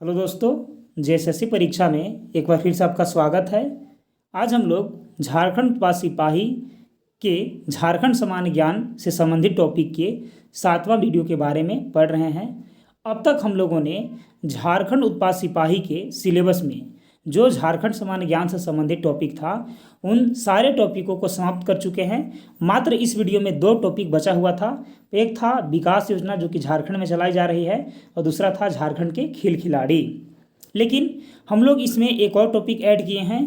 Hello दोस्तों, JSSC परीक्षा में एक बार फिर से आपका स्वागत है। आज हम लोग झारखंड उत्पाद सिपाही के झारखंड सामान्य ज्ञान से संबंधित टॉपिक के 7वां वीडियो के बारे में पढ़ रहे हैं। अब तक हम लोगों ने झारखंड उत्पाद सिपाही के सिलेबस में जो झारखंड सामान्य ज्ञान से संबंधित टॉपिक था उन सारे टॉपिकों को समाप्त कर चुके हैं। मात्र इस वीडियो में 2 टॉपिक बचा हुआ था। एक था विकास योजना जो कि झारखंड में चलाई जा रही है और दूसरा था झारखंड के खेल खिलाड़ी। लेकिन हम लोग इसमें एक और टॉपिक ऐड किए हैं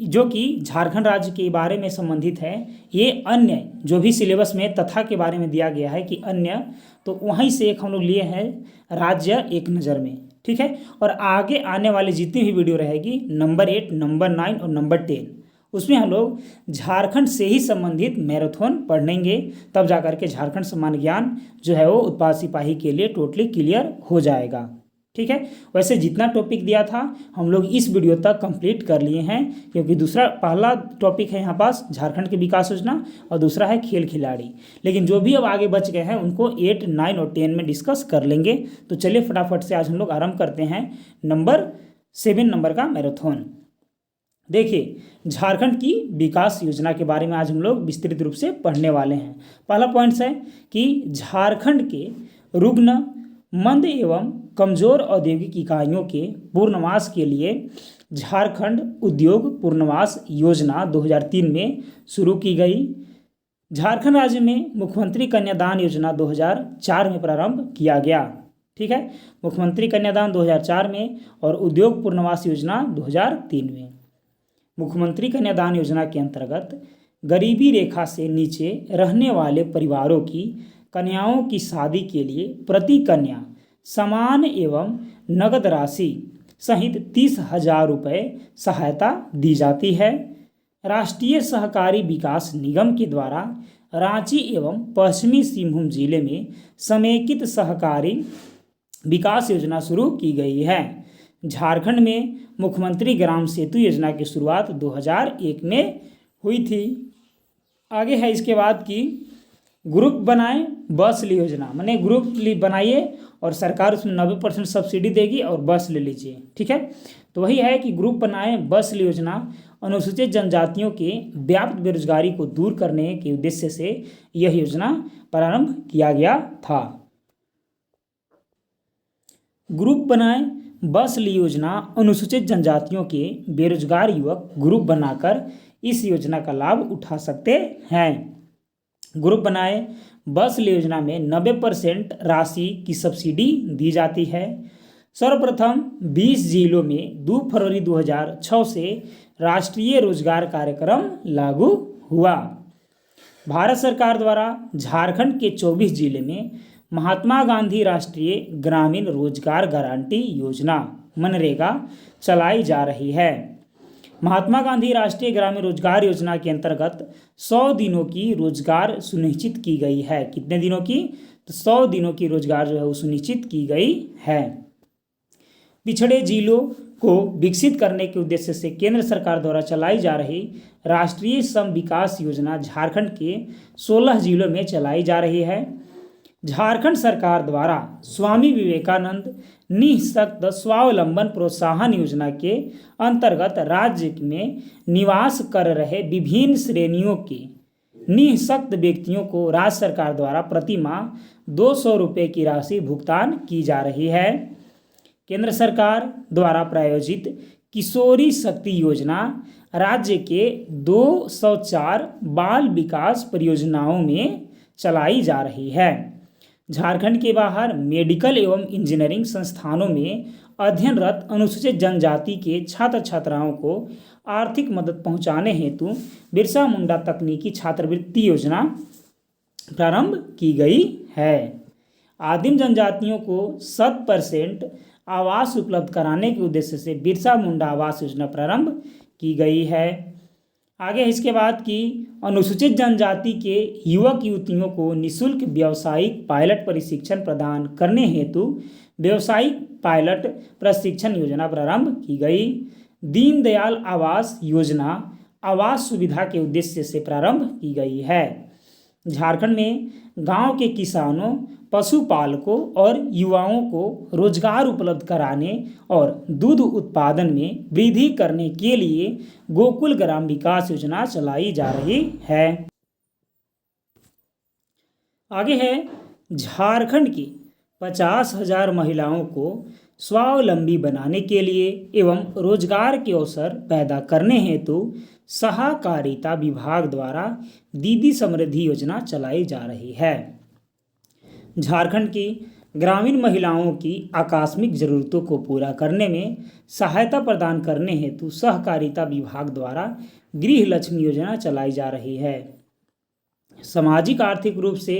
जो कि झारखंड राज्य के बारे में संबंधित है। ये अन्य जो भी सिलेबस में तथा के बारे में दिया गया है कि अन्य, तो वहीं से एक हम लोग लिए हैं राज्य एक नज़र में, ठीक है। और आगे आने वाले जितनी भी वीडियो रहेगी नंबर 8, नंबर 9 और नंबर 10, उसमें हम लोग झारखंड से ही संबंधित मैराथन पढ़ेंगे। तब जाकर के झारखंड सामान्य ज्ञान जो है वो उत्पाद सिपाही के लिए टोटली क्लियर हो जाएगा, ठीक है। वैसे जितना टॉपिक दिया था हम लोग इस वीडियो तक कंप्लीट कर लिए हैं, क्योंकि पहला टॉपिक है यहाँ पास झारखंड की विकास योजना और दूसरा है खेल खिलाड़ी। लेकिन जो भी अब आगे बच गए हैं उनको 8, 9 और 10 में डिस्कस कर लेंगे। तो चलिए फटाफट से आज हम लोग आरंभ करते हैं नंबर 7 नंबर का मैराथन। देखिए, झारखंड की विकास योजना के बारे में आज हम लोग विस्तृत रूप से पढ़ने वाले हैं। पहला पॉइंट है कि झारखंड के रुग्ण, मंद एवं कमजोर औद्योगिक इकाइयों के पुनर्वास के लिए झारखंड उद्योग पुनर्वास योजना 2003 में शुरू की गई। झारखंड राज्य में मुख्यमंत्री कन्यादान योजना 2004 में प्रारंभ किया गया, ठीक है। मुख्यमंत्री कन्यादान 2004 में और उद्योग पुनर्वास योजना 2003 में। मुख्यमंत्री कन्यादान योजना के अंतर्गत गरीबी रेखा से नीचे रहने वाले परिवारों की कन्याओं की शादी के लिए प्रति कन्या समान एवं नगद राशि सहित 30,000 रुपये सहायता दी जाती है। राष्ट्रीय सहकारी विकास निगम के द्वारा रांची एवं पश्चिमी सिंहभूम जिले में समेकित सहकारी विकास योजना शुरू की गई है। झारखंड में मुख्यमंत्री ग्राम सेतु योजना की शुरुआत 2001 में हुई थी। आगे है इसके बाद की ग्रुप बनाए बस ले योजना, माने ग्रुप बनाइए और सरकार उसमें 90% सब्सिडी देगी और बस ले लीजिए, ठीक है। तो वही है कि ग्रुप बनाए बस ले योजना अनुसूचित जनजातियों के व्याप्त बेरोजगारी को दूर करने के उद्देश्य से यह योजना प्रारंभ किया गया था। ग्रुप बनाए बस ली योजना अनुसूचित जनजातियों के बेरोजगार युवक ग्रुप बनाकर इस योजना का लाभ उठा सकते हैं। ग्रुप बनाए बस ली योजना में 90% राशि की सब्सिडी दी जाती है। सर्वप्रथम 20 जिलों में 2 फरवरी 2006 से राष्ट्रीय रोजगार कार्यक्रम लागू हुआ। भारत सरकार द्वारा झारखंड के 24 जिले में महात्मा गांधी राष्ट्रीय ग्रामीण रोजगार गारंटी योजना मनरेगा चलाई जा रही है। महात्मा गांधी राष्ट्रीय ग्रामीण रोजगार योजना के अंतर्गत 100 दिनों की रोजगार सुनिश्चित की गई है। कितने दिनों की? तो 100 दिनों की रोजगार जो है वो सुनिश्चित की गई है। पिछड़े जिलों को विकसित करने के उद्देश्य से केंद्र सरकार द्वारा चलाई जा रही राष्ट्रीय सम विकास योजना झारखंड के 16 जिलों में चलाई जा रही है। झारखंड सरकार द्वारा स्वामी विवेकानंद निःशक्त स्वावलंबन प्रोत्साहन योजना के अंतर्गत राज्य में निवास कर रहे विभिन्न श्रेणियों के निःशक्त व्यक्तियों को राज्य सरकार द्वारा प्रति माह 200 रुपये की राशि भुगतान की जा रही है। केंद्र सरकार द्वारा प्रायोजित किशोरी शक्ति योजना राज्य के 204 बाल विकास परियोजनाओं में चलाई जा रही है। झारखंड के बाहर मेडिकल एवं इंजीनियरिंग संस्थानों में अध्ययनरत अनुसूचित जनजाति के छात्र छात्राओं को आर्थिक मदद पहुंचाने हेतु बिरसा मुंडा तकनीकी छात्रवृत्ति योजना प्रारंभ की गई है। आदिम जनजातियों को 100% आवास उपलब्ध कराने के उद्देश्य से बिरसा मुंडा आवास योजना प्रारंभ की गई है। आगे इसके बाद की अनुसूचित जनजाति के युवक युवतियों को निःशुल्क व्यावसायिक पायलट प्रशिक्षण प्रदान करने हेतु व्यावसायिक पायलट प्रशिक्षण योजना प्रारंभ की गई। दीनदयाल आवास योजना आवास सुविधा के उद्देश्य से प्रारंभ की गई है। झारखंड में गांव के किसानों पशुपालकों और युवाओं को रोजगार उपलब्ध कराने और दूध उत्पादन में वृद्धि करने के लिए गोकुल ग्राम विकास योजना चलाई जा रही है। आगे है, झारखंड की 50,000 महिलाओं को स्वावलंबी बनाने के लिए एवं रोजगार के अवसर पैदा करने हेतु सहकारिता विभाग द्वारा दीदी समृद्धि योजना चलाई जा रही है। झारखंड की ग्रामीण महिलाओं की आकस्मिक जरूरतों को पूरा करने में सहायता प्रदान करने हेतु सहकारिता विभाग द्वारा गृह लक्ष्मी योजना चलाई जा रही है। सामाजिक आर्थिक रूप से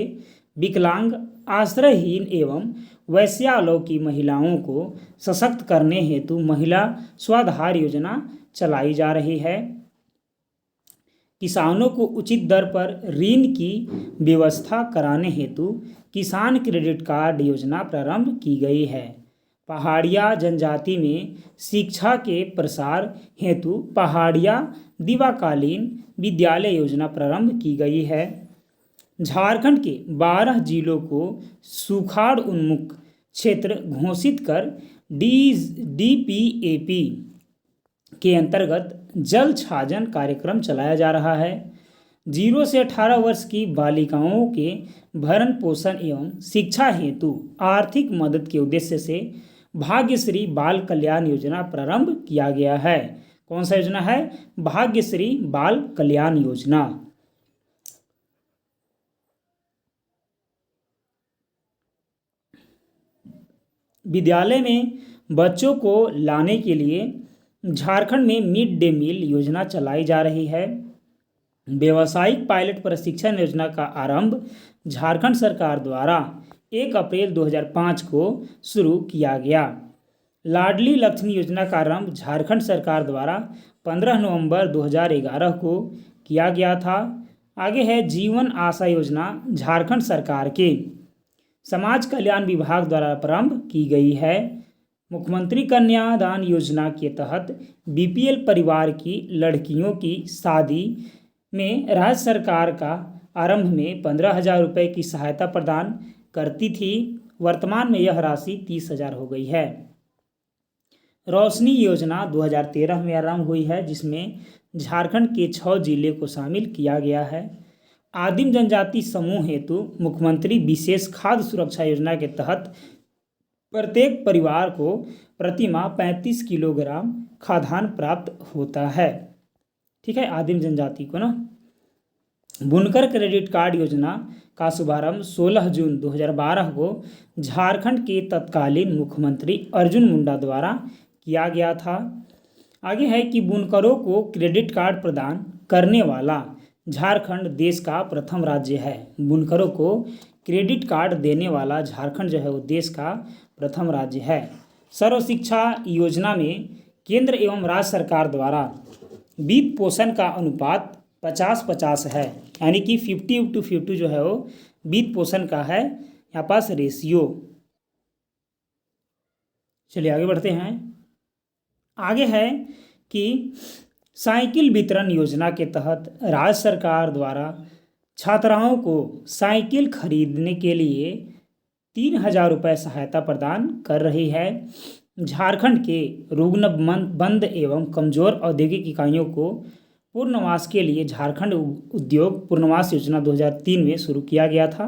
विकलांग, आश्रयहीन एवं वैश्यालोकी महिलाओं को सशक्त करने हेतु महिला स्वाधार योजना चलाई जा रही है। किसानों को उचित दर पर ऋण की व्यवस्था कराने हेतु किसान क्रेडिट कार्ड योजना प्रारंभ की गई है। पहाड़िया जनजाति में शिक्षा के प्रसार हेतु पहाड़िया दिवाकालीन विद्यालय योजना प्रारंभ की गई है। झारखंड के 12 जिलों को सुखाड़ उन्मुख क्षेत्र घोषित कर DPAP के अंतर्गत जल छाजन कार्यक्रम चलाया जा रहा है। 0 से 18 वर्ष की बालिकाओं के भरण पोषण एवं शिक्षा हेतु आर्थिक मदद के उद्देश्य से भाग्यश्री बाल कल्याण योजना प्रारंभ किया गया है। कौन सा योजना है? भाग्यश्री बाल कल्याण योजना। विद्यालय में बच्चों को लाने के लिए झारखंड में मिड डे मील योजना चलाई जा रही है। व्यावसायिक पायलट प्रशिक्षण योजना का आरंभ झारखंड सरकार द्वारा 1 अप्रैल 2005 को शुरू किया गया। लाडली लक्ष्मी योजना का आरंभ झारखंड सरकार द्वारा 15 नवंबर 2011 को किया गया था। आगे है, जीवन आशा योजना झारखंड सरकार के समाज कल्याण विभाग द्वारा प्रारंभ की गई है। मुख्यमंत्री कन्यादान योजना के तहत BPL परिवार की लड़कियों की शादी में राज्य सरकार का आरंभ में 15,000 रुपये की सहायता प्रदान करती थी। वर्तमान में यह राशि 30,000 हो गई है। रोशनी योजना 2013 में आरंभ हुई है, जिसमें झारखंड के 6 जिले को शामिल किया गया है। आदिम जनजाति समूह हेतु मुख्यमंत्री विशेष खाद्य सुरक्षा योजना के तहत प्रत्येक परिवार को प्रति माह 35 किलोग्राम खाद्यान्न प्राप्त होता है। ठीक है, आदिम जनजाति को ना। बुनकर क्रेडिट कार्ड योजना का शुभारंभ 16 जून 2012 को झारखंड के तत्कालीन मुख्यमंत्री अर्जुन मुंडा द्वारा किया गया था। आगे है कि बुनकरों को क्रेडिट कार्ड प्रदान करने वाला झारखंड देश का प्रथम राज्य है। बुनकरों को क्रेडिट कार्ड देने वाला झारखंड जो है वो देश का प्रथम राज्य है। सर्व शिक्षा योजना में केंद्र एवं राज्य सरकार द्वारा वित्त पोषण का अनुपात 50-50 है, यानी कि 50:50 जो है वो वित्त पोषण का है यहाँ पास रेशियो। चलिए आगे बढ़ते हैं। आगे है कि साइकिल वितरण योजना के तहत राज्य सरकार द्वारा छात्राओं को साइकिल खरीदने के लिए 3,000 रुपये सहायता प्रदान कर रही है। झारखंड के रुग्णबंद एवं कमजोर औद्योगिक इकाइयों को पुनर्वास के लिए झारखंड उद्योग पुनर्वास योजना 2003 में शुरू किया गया था।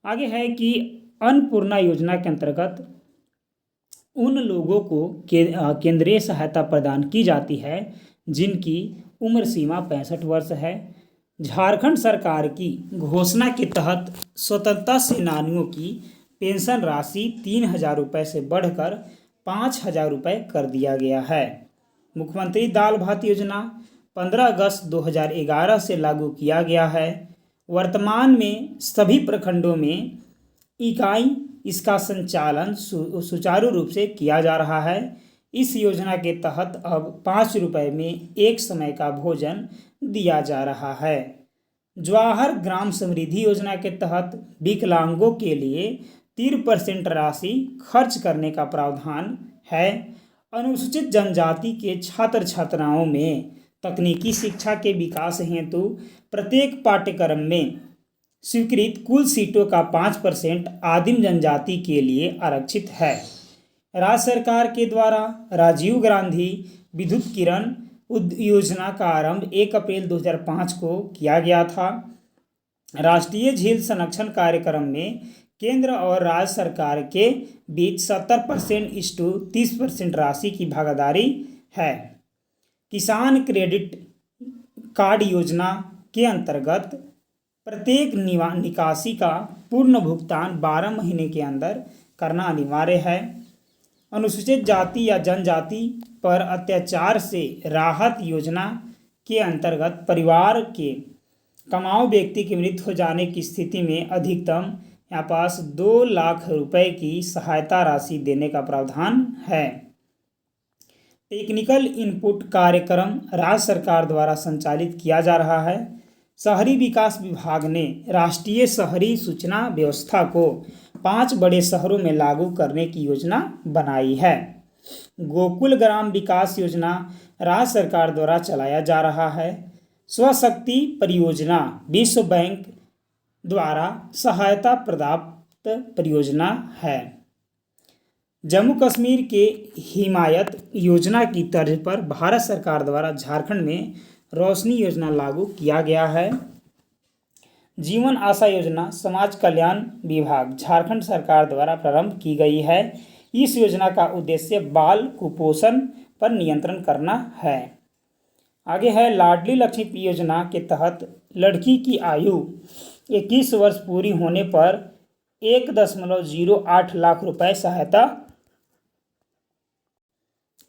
आगे है कि अन्नपूर्णा योजना के अंतर्गत उन लोगों को केंद्रीय सहायता प्रदान की जाती है जिनकी उम्र सीमा 65 वर्ष है। झारखंड सरकार की घोषणा के तहत स्वतंत्रता सेनानियों की पेंशन राशि 3,000 रुपये से बढ़कर 5,000 रुपये कर दिया गया है। मुख्यमंत्री दाल भात योजना 15 अगस्त 2011 से लागू किया गया है। वर्तमान में सभी प्रखंडों में इकाई इसका संचालन सुचारू रूप से किया जा रहा है। इस योजना के तहत अब 5 रुपये में एक समय का भोजन दिया जा रहा है। जवाहर ग्राम समृद्धि योजना के तहत विकलांगों के लिए 3% राशि खर्च करने का प्रावधान है। अनुसूचित जनजाति के छात्र छात्राओं में तकनीकी शिक्षा के विकास हेतु प्रत्येक पाठ्यक्रम में स्वीकृत कुल सीटों का 5% आदिम जनजाति के लिए आरक्षित है। राज्य सरकार के द्वारा राजीव गांधी विद्युत किरण योजना का आरंभ 1 अप्रैल 2005 को किया गया था। राष्ट्रीय झील संरक्षण कार्यक्रम में केंद्र और राज्य सरकार के बीच 70%:30% राशि की भागीदारी है। किसान क्रेडिट कार्ड योजना के अंतर्गत प्रत्येक निकासी का पूर्ण भुगतान 12 महीने के अंदर करना अनिवार्य है। अनुसूचित जाति या जनजाति पर अत्याचार से राहत योजना के अंतर्गत परिवार के कमाऊ व्यक्ति की मृत्यु हो जाने की स्थिति में अधिकतम यहाँ पास 2 लाख रुपए की सहायता राशि देने का प्रावधान है। टेक्निकल इनपुट कार्यक्रम राज्य सरकार द्वारा संचालित किया जा रहा है। शहरी विकास विभाग ने राष्ट्रीय शहरी सूचना व्यवस्था को 5 बड़े शहरों में लागू करने की योजना बनाई है। गोकुल ग्राम विकास योजना राज्य सरकार द्वारा चलाया जा रहा है। स्वशक्ति परियोजना विश्व बैंक द्वारा सहायता प्राप्त परियोजना है। जम्मू कश्मीर के हिमायत योजना की तर्ज पर भारत सरकार द्वारा झारखंड में रोशनी योजना लागू किया गया है। जीवन आशा योजना समाज कल्याण विभाग झारखंड सरकार द्वारा प्रारंभ की गई है। इस योजना का उद्देश्य बाल कुपोषण पर नियंत्रण करना है। आगे है लाडली लक्ष्मी योजना के तहत लड़की की आयु 21 वर्ष पूरी होने पर 1.08 लाख रुपए सहायता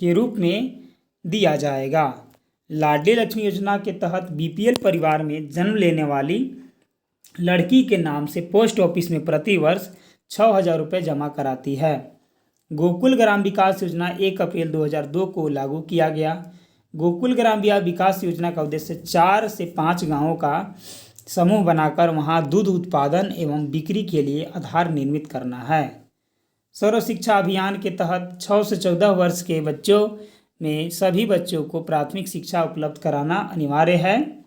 के रूप में दिया जाएगा। लाडली लक्ष्मी योजना के तहत बीपीएल परिवार में जन्म लेने वाली लड़की के नाम से पोस्ट ऑफिस में प्रति वर्ष 6,000 रुपये जमा कराती है। गोकुल ग्राम विकास योजना 1 अप्रैल 2002 को लागू किया गया। गोकुल ग्राम विकास योजना का उद्देश्य 4 से 5 गांवों का समूह बनाकर वहां दूध उत्पादन एवं बिक्री के लिए आधार निर्मित करना है। सर्व शिक्षा अभियान के तहत 6 से 14 वर्ष के बच्चों में सभी बच्चों को प्राथमिक शिक्षा उपलब्ध कराना अनिवार्य है।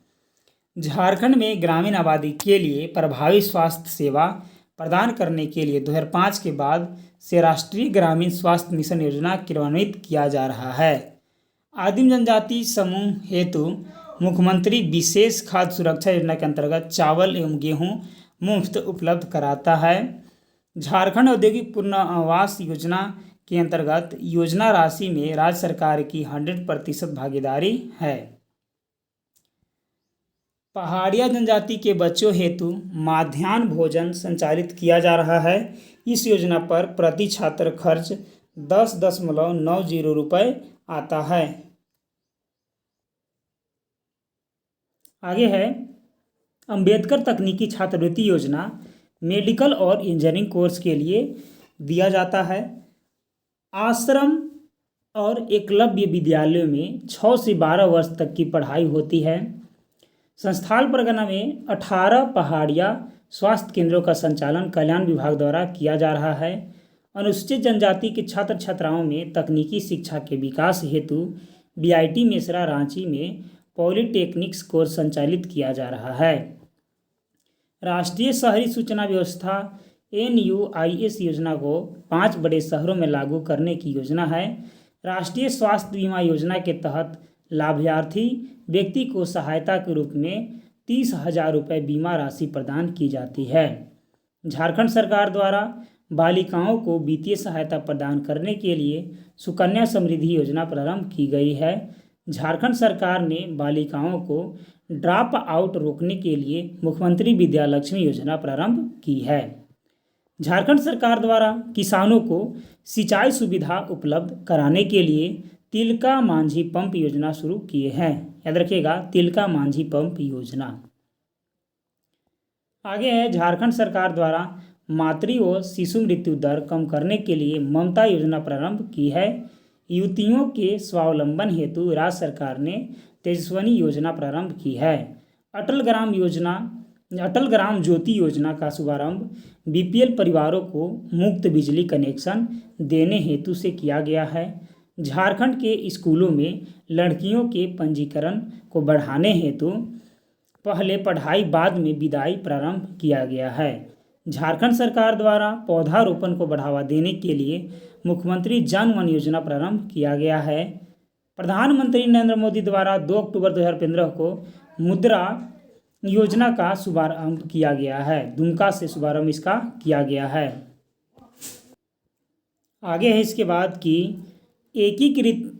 झारखंड में ग्रामीण आबादी के लिए प्रभावी स्वास्थ्य सेवा प्रदान करने के लिए 2005 के बाद से राष्ट्रीय ग्रामीण स्वास्थ्य मिशन योजना क्रियान्वित किया जा रहा है। आदिम जनजाति समूह हेतु मुख्यमंत्री विशेष खाद्य सुरक्षा योजना के अंतर्गत चावल एवं गेहूं मुफ्त उपलब्ध कराता है। झारखंड औद्योगिक पुनर्वास योजना के अंतर्गत योजना राशि में राज्य सरकार की 100% भागीदारी है। पहाड़िया जनजाति के बच्चों हेतु माध्याह्न भोजन संचालित किया जा रहा है। इस योजना पर प्रति छात्र खर्च 10.90 रुपये आता है। आगे है अंबेडकर तकनीकी छात्रवृत्ति योजना मेडिकल और इंजीनियरिंग कोर्स के लिए दिया जाता है। आश्रम और एकलव्य विद्यालयों में 6 से 12 वर्ष तक की पढ़ाई होती है। संस्थान परगना में 18 पहाड़िया स्वास्थ्य केंद्रों का संचालन कल्याण विभाग द्वारा किया जा रहा है। अनुसूचित जनजाति के छात्र छात्राओं में तकनीकी शिक्षा के विकास हेतु बीआईटी मेसरा रांची में पॉलिटेक्निक्स कोर्स संचालित किया जा रहा है। राष्ट्रीय शहरी सूचना व्यवस्था NUIS योजना को 5 बड़े शहरों में लागू करने की योजना है। राष्ट्रीय स्वास्थ्य बीमा योजना के तहत लाभार्थी व्यक्ति को सहायता के रूप में 30,000 रुपये बीमा राशि प्रदान की जाती है। झारखंड सरकार द्वारा बालिकाओं को वित्तीय सहायता प्रदान करने के लिए सुकन्या समृद्धि योजना प्रारंभ की गई है। झारखंड सरकार ने बालिकाओं को ड्रॉप आउट रोकने के लिए मुख्यमंत्री विद्या लक्ष्मी योजना प्रारंभ की है। झारखंड सरकार द्वारा किसानों को सिंचाई सुविधा उपलब्ध कराने के लिए तिलका मांझी पंप योजना शुरू किए हैं। याद रखिएगा, तिलका मांझी पंप योजना। आगे है झारखंड सरकार द्वारा मातृ व शिशु मृत्यु दर कम करने के लिए ममता योजना प्रारंभ की है। युवतियों के स्वावलंबन हेतु राज्य सरकार ने तेजस्विनी योजना प्रारंभ की है। अटल ग्राम ज्योति योजना का शुभारंभ बीपीएल परिवारों को मुफ्त बिजली कनेक्शन देने हेतु से किया गया है। झारखंड के स्कूलों में लड़कियों के पंजीकरण को बढ़ाने हेतु पहले पढ़ाई बाद में विदाई प्रारंभ किया गया है। झारखंड सरकार द्वारा पौधारोपण को बढ़ावा देने के लिए मुख्यमंत्री जन वन योजना प्रारंभ किया गया है। प्रधानमंत्री नरेंद्र मोदी द्वारा 2 अक्टूबर 2015 को मुद्रा योजना का शुभारंभ किया गया है। दुमका से शुभारंभ इसका किया गया है। आगे है इसके बाद की एकीकृत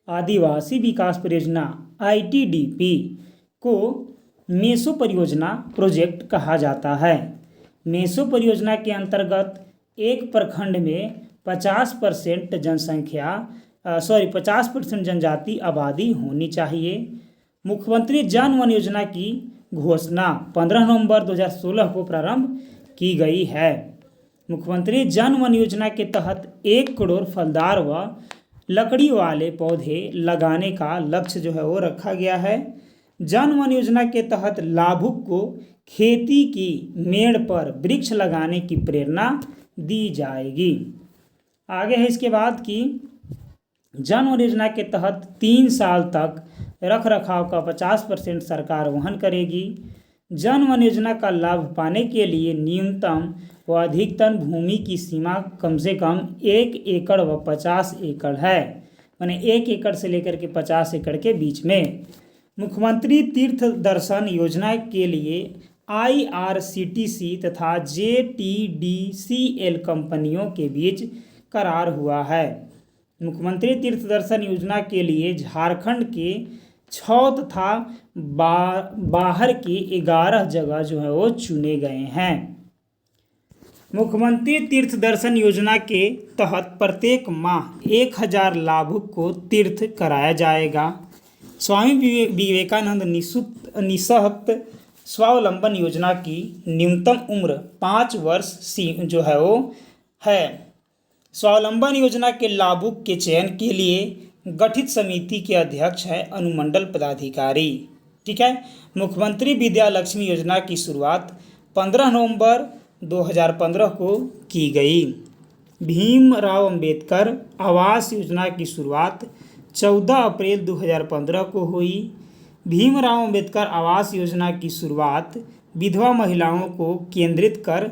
आदिवासी विकास परियोजना ITDP को मेसो परियोजना प्रोजेक्ट कहा जाता है। मेसो परियोजना के अंतर्गत एक प्रखंड में 50% 50% जनजाति आबादी होनी चाहिए। मुख्यमंत्री जन वन योजना की घोषणा 15 नवंबर 2016 को प्रारंभ की गई है। मुख्यमंत्री जन वन योजना के तहत 1 करोड़ फलदार व लकड़ी वाले पौधे लगाने का लक्ष्य जो है वो रखा गया है। जन वन योजना के तहत लाभुक को खेती की मेड़ पर वृक्ष लगाने की प्रेरणा दी जाएगी। आगे है इसके बाद की जन वन योजना के तहत 3 साल तक रख रखाव का 50% सरकार वहन करेगी। जन वन योजना का लाभ पाने के लिए न्यूनतम व अधिकतम भूमि की सीमा कम से कम 1 एकड़ व 50 एकड़ है, माने 1 एकड़ से लेकर के 50 एकड़ के बीच में। मुख्यमंत्री तीर्थ दर्शन योजना के लिए IRCTC तथा JTDCL कंपनियों के बीच करार हुआ है। मुख्यमंत्री तीर्थ दर्शन योजना के लिए झारखंड के 6 तथा बाहर के 11 जगह जो है वो चुने गए हैं। मुख्यमंत्री तीर्थ दर्शन योजना के तहत प्रत्येक माह 1000 लाभुक को तीर्थ कराया जाएगा। स्वामी विवेकानंद निःशक्त स्वावलंबन योजना की न्यूनतम उम्र 5 वर्ष जो है वो है। स्वावलंबन योजना के लाभुक के चयन के लिए गठित समिति के अध्यक्ष है अनुमंडल पदाधिकारी। ठीक है। मुख्यमंत्री विद्या लक्ष्मी योजना की शुरुआत 15 नवंबर 2015 को की गई। भीमराव अंबेडकर आवास योजना की शुरुआत 14 अप्रैल 2015 को हुई। भीमराव अंबेडकर आवास योजना की शुरुआत विधवा महिलाओं को केंद्रित कर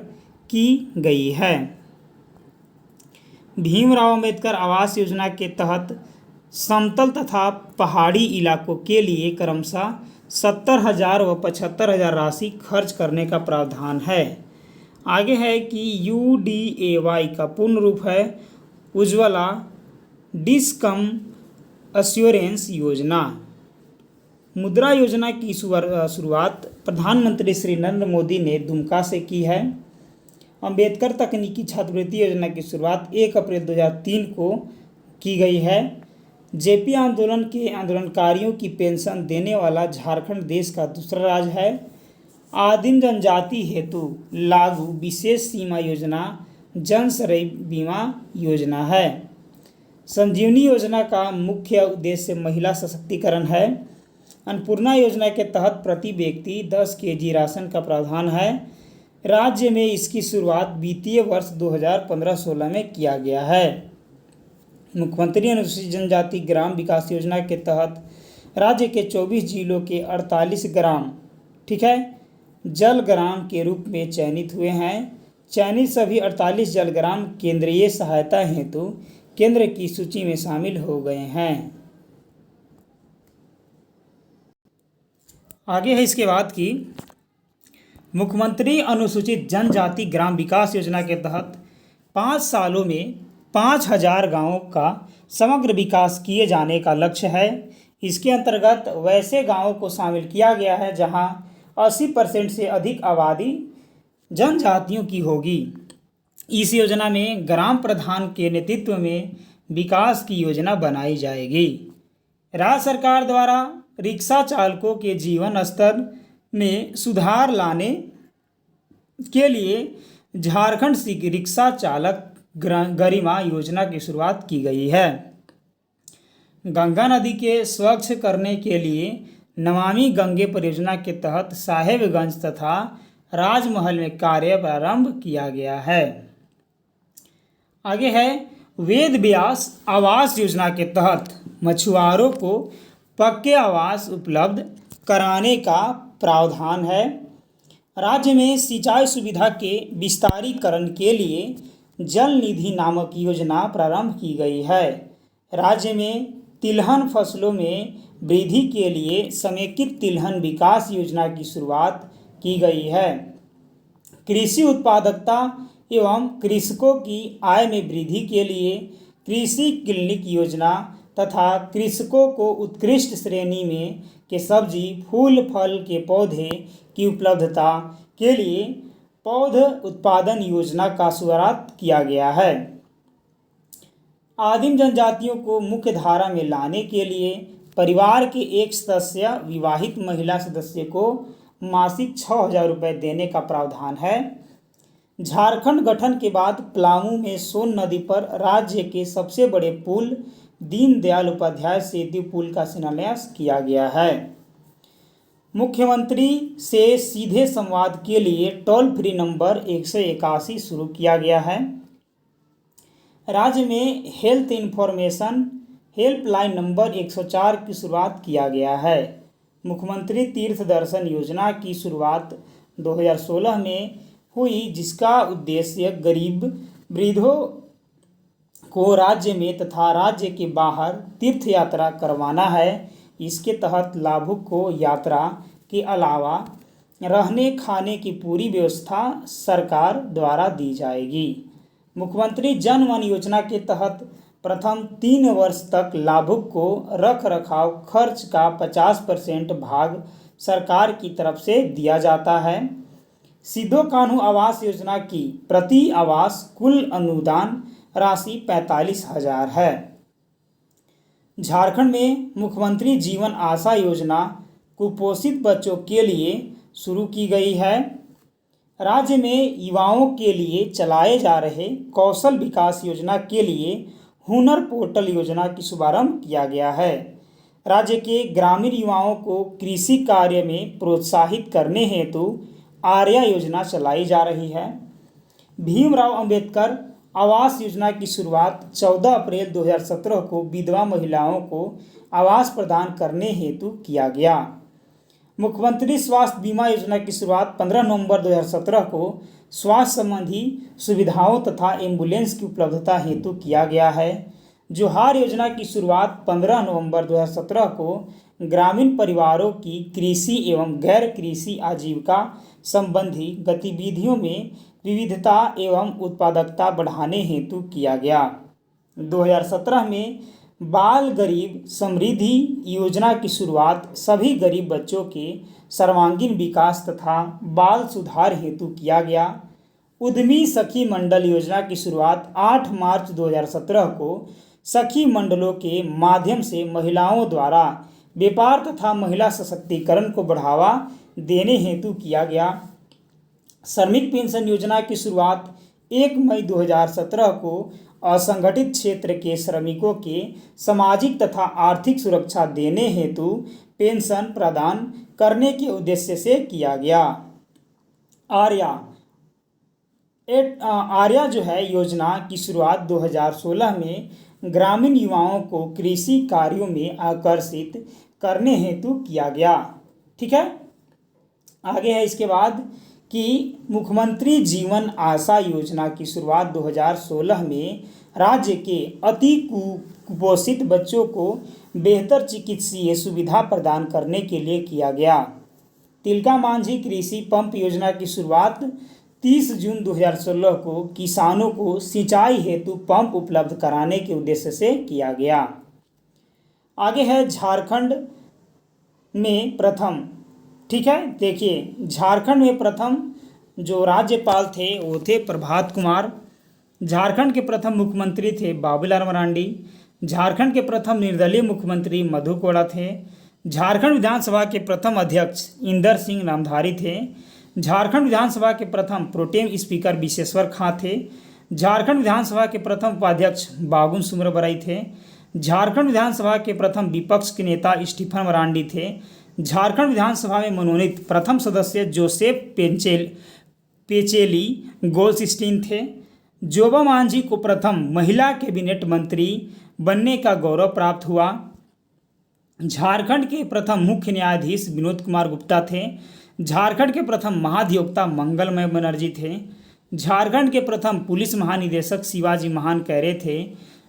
की गई है। भीमराव अंबेडकर आवास योजना के तहत समतल तथा पहाड़ी इलाकों के लिए क्रमशः 70,000 व 75,000 राशि खर्च करने का प्रावधान है। आगे है कि UDAY का पूर्ण रूप है उज्ज्वला डिस्कम एश्योरेंस योजना। मुद्रा योजना की शुरुआत प्रधानमंत्री श्री नरेंद्र मोदी ने दुमका से की है। अंबेडकर तकनीकी छात्रवृत्ति योजना की शुरुआत 1 अप्रैल 2003 को की गई है। JP आंदोलन के आंदोलनकारियों की पेंशन देने वाला झारखंड देश का दूसरा राज्य है। आदिम जनजाति हेतु लागू विशेष सीमा योजना जनसरई बीमा योजना है। संजीवनी योजना का मुख्य उद्देश्य महिला सशक्तिकरण है। अन्नपूर्णा योजना के तहत प्रति व्यक्ति 10 kg राशन का प्रावधान है। राज्य में इसकी शुरुआत वित्तीय वर्ष 2015-16 में किया गया है। मुख्यमंत्री अनुसूचित जनजाति ग्राम विकास योजना के तहत राज्य के 24 जिलों के 48 ग्राम, ठीक है, जल ग्राम के रूप में चयनित हुए हैं। चयनित सभी 48 जल ग्राम केंद्रीय सहायता हेतु केंद्र की सूची में शामिल हो गए हैं। आगे है इसके बाद की मुख्यमंत्री अनुसूचित जनजाति ग्राम विकास योजना के तहत 5 सालों में 5000 गांवों का समग्र विकास किए जाने का लक्ष्य है। इसके अंतर्गत वैसे गांवों को शामिल किया गया है जहां 80% से अधिक आबादी जनजातियों की होगी। इस योजना में ग्राम प्रधान के नेतृत्व में विकास की योजना बनाई जाएगी। राज्य सरकार द्वारा रिक्शा चालकों के जीवन स्तर में सुधार लाने के लिए झारखंड रिक्शा चालक गरिमा योजना की शुरुआत की गई है। गंगा नदी के स्वच्छ करने के लिए नमामि गंगे परियोजना के तहत साहेबगंज तथा राजमहल में कार्य प्रारंभ किया गया है। आगे है वेद व्यास आवास योजना के तहत मछुआरों को पक्के आवास उपलब्ध कराने का प्रावधान है। राज्य में सिंचाई सुविधा के विस्तारीकरण के लिए जल निधि नामक योजना प्रारंभ की गई है। राज्य में तिलहन फसलों में वृद्धि के लिए समेकित तिलहन विकास योजना की शुरुआत की गई है। कृषि उत्पादकता एवं कृषकों की आय में वृद्धि के लिए कृषि क्लिनिक योजना तथा कृषकों को उत्कृष्ट श्रेणी में के सब्जी फूल फल के पौधे की उपलब्धता के लिए पौध उत्पादन योजना का शुभारंभ किया गया है। आदिम जनजातियों को मुख्य धारा में लाने के लिए परिवार के एक सदस्य विवाहित महिला सदस्य को मासिक 6,000 रुपये देने का प्रावधान है। झारखंड गठन के बाद पलामू में सोन नदी पर राज्य के सबसे बड़े पुल दीनदयाल उपाध्याय सेतु पुल का शिलान्यास किया गया है। मुख्यमंत्री से सीधे संवाद के लिए टोल फ्री नंबर 181 शुरू किया गया है। राज्य में हेल्थ इंफॉर्मेशन हेल्पलाइन नंबर 104 की शुरुआत किया गया है। मुख्यमंत्री तीर्थ दर्शन योजना की शुरुआत 2016 में हुई, जिसका उद्देश्य गरीब वृद्धों को राज्य में तथा राज्य के बाहर तीर्थ यात्रा करवाना है। इसके तहत लाभुक को यात्रा के अलावा रहने खाने की पूरी व्यवस्था सरकार द्वारा दी जाएगी। मुख्यमंत्री जन मन योजना के तहत प्रथम 3 वर्ष तक लाभुक को रख रखाव खर्च का 50% भाग सरकार की तरफ से दिया जाता है। सिद्धो कान्हू आवास योजना की प्रति आवास कुल अनुदान राशि 45,000 है। झारखंड में मुख्यमंत्री जीवन आशा योजना कुपोषित बच्चों के लिए शुरू की गई है। राज्य में युवाओं के लिए चलाए जा रहे कौशल विकास योजना के लिए हुनर पोर्टल योजना की शुभारंभ किया गया है। राज्य के ग्रामीण युवाओं को कृषि कार्य में प्रोत्साहित करने हेतु आर्या योजना चलाई जा रही है। भीमराव अंबेडकर आवास योजना की शुरुआत 14 अप्रैल 2017 को विधवा महिलाओं को आवास प्रदान करने हेतु किया गया। मुख्यमंत्री स्वास्थ्य बीमा योजना की शुरुआत 15 नवंबर 2017 को स्वास्थ्य संबंधी सुविधाओं तथा एम्बुलेंस की उपलब्धता हेतु किया गया है। जोहार योजना की शुरुआत 15 नवंबर 2017 को ग्रामीण परिवारों की कृषि एवं गैर कृषि आजीविका संबंधी गतिविधियों में विविधता एवं उत्पादकता बढ़ाने हेतु किया गया। 2017 में बाल गरीब समृद्धि योजना की शुरुआत सभी गरीब बच्चों के सर्वांगीण विकास तथा बाल सुधार हेतु किया गया। उद्यमी सखी मंडल योजना की शुरुआत 8 मार्च 2017 को सखी मंडलों के माध्यम से महिलाओं द्वारा व्यापार तथा महिला सशक्तिकरण को बढ़ावा देने हेतु किया गया। श्रमिक पेंशन योजना की शुरुआत 1 मई 2017 को असंगठित क्षेत्र के श्रमिकों के सामाजिक तथा आर्थिक सुरक्षा देने हेतु पेंशन प्रदान करने के उद्देश्य से किया गया। आर्या जो है योजना की शुरुआत 2016 में ग्रामीण युवाओं को कृषि कार्यों में आकर्षित करने हेतु किया गया। ठीक है, आगे है इसके बाद कि मुख्यमंत्री जीवन आशा योजना की शुरुआत 2016 में राज्य के अति कुपोषित बच्चों को बेहतर चिकित्सीय सुविधा प्रदान करने के लिए किया गया। तिलका मांझी कृषि पंप योजना की शुरुआत 30 जून 2016 को किसानों को सिंचाई हेतु पंप उपलब्ध कराने के उद्देश्य से किया गया। आगे है झारखंड में प्रथम, ठीक है, देखिए झारखंड में प्रथम जो राज्यपाल थे वो थे प्रभात कुमार। झारखंड के प्रथम मुख्यमंत्री थे बाबूलाल मरांडी। झारखंड के प्रथम निर्दलीय मुख्यमंत्री मधु कोड़ा थे। झारखंड विधानसभा के प्रथम अध्यक्ष इंदर सिंह नामधारी थे। झारखंड विधानसभा के प्रथम प्रोटेम स्पीकर विशेश्वर खां थे। झारखंड विधानसभा के प्रथम उपाध्यक्ष बाबुन सुमर बरई थे। झारखंड विधानसभा के प्रथम विपक्ष के नेता स्टीफन मरांडी थे। झारखंड विधानसभा में मनोनीत प्रथम सदस्य जोसेफ पेचेली गोल्डस्टीन थे। जोबा मांझी को प्रथम महिला कैबिनेट मंत्री बनने का गौरव प्राप्त हुआ। झारखंड के प्रथम मुख्य न्यायाधीश विनोद कुमार गुप्ता थे। झारखंड के प्रथम महाधिवक्ता मंगलमय बनर्जी थे। झारखंड के प्रथम पुलिस महानिदेशक शिवाजी महान कैरे थे।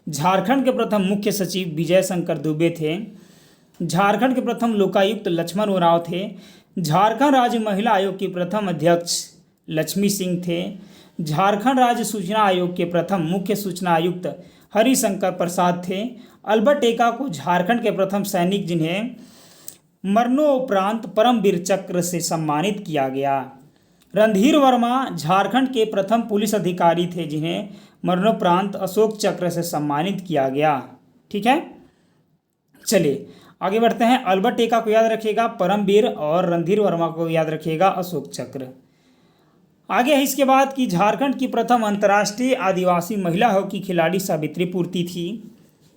झारखंड के प्रथम मुख्य सचिव विजय शंकर दुबे थे। झारखंड के प्रथम लोकायुक्त लक्ष्मण उरांव थे। झारखंड राज्य महिला आयोग के प्रथम अध्यक्ष लक्ष्मी सिंह थे। झारखंड राज्य सूचना आयोग के प्रथम मुख्य सूचना आयुक्त हरिशंकर प्रसाद थे। अल्बर्ट एक्का को झारखंड के प्रथम सैनिक जिन्हें मरणोपरांत परमवीर चक्र से सम्मानित किया गया। रणधीर वर्मा झारखंड के प्रथम पुलिस अधिकारी थे जिन्हें मरणोपरांत अशोक चक्र से सम्मानित किया गया। ठीक है, चलिए आगे बढ़ते हैं। अल्बर्ट एक्का को याद रखिएगा, परमवीर, और रणधीर वर्मा को याद रखिएगा, अशोक चक्र। आगे है इसके बाद कि झारखंड की प्रथम अंतर्राष्ट्रीय आदिवासी महिला हॉकी खिलाड़ी सावित्री पूर्ति थी।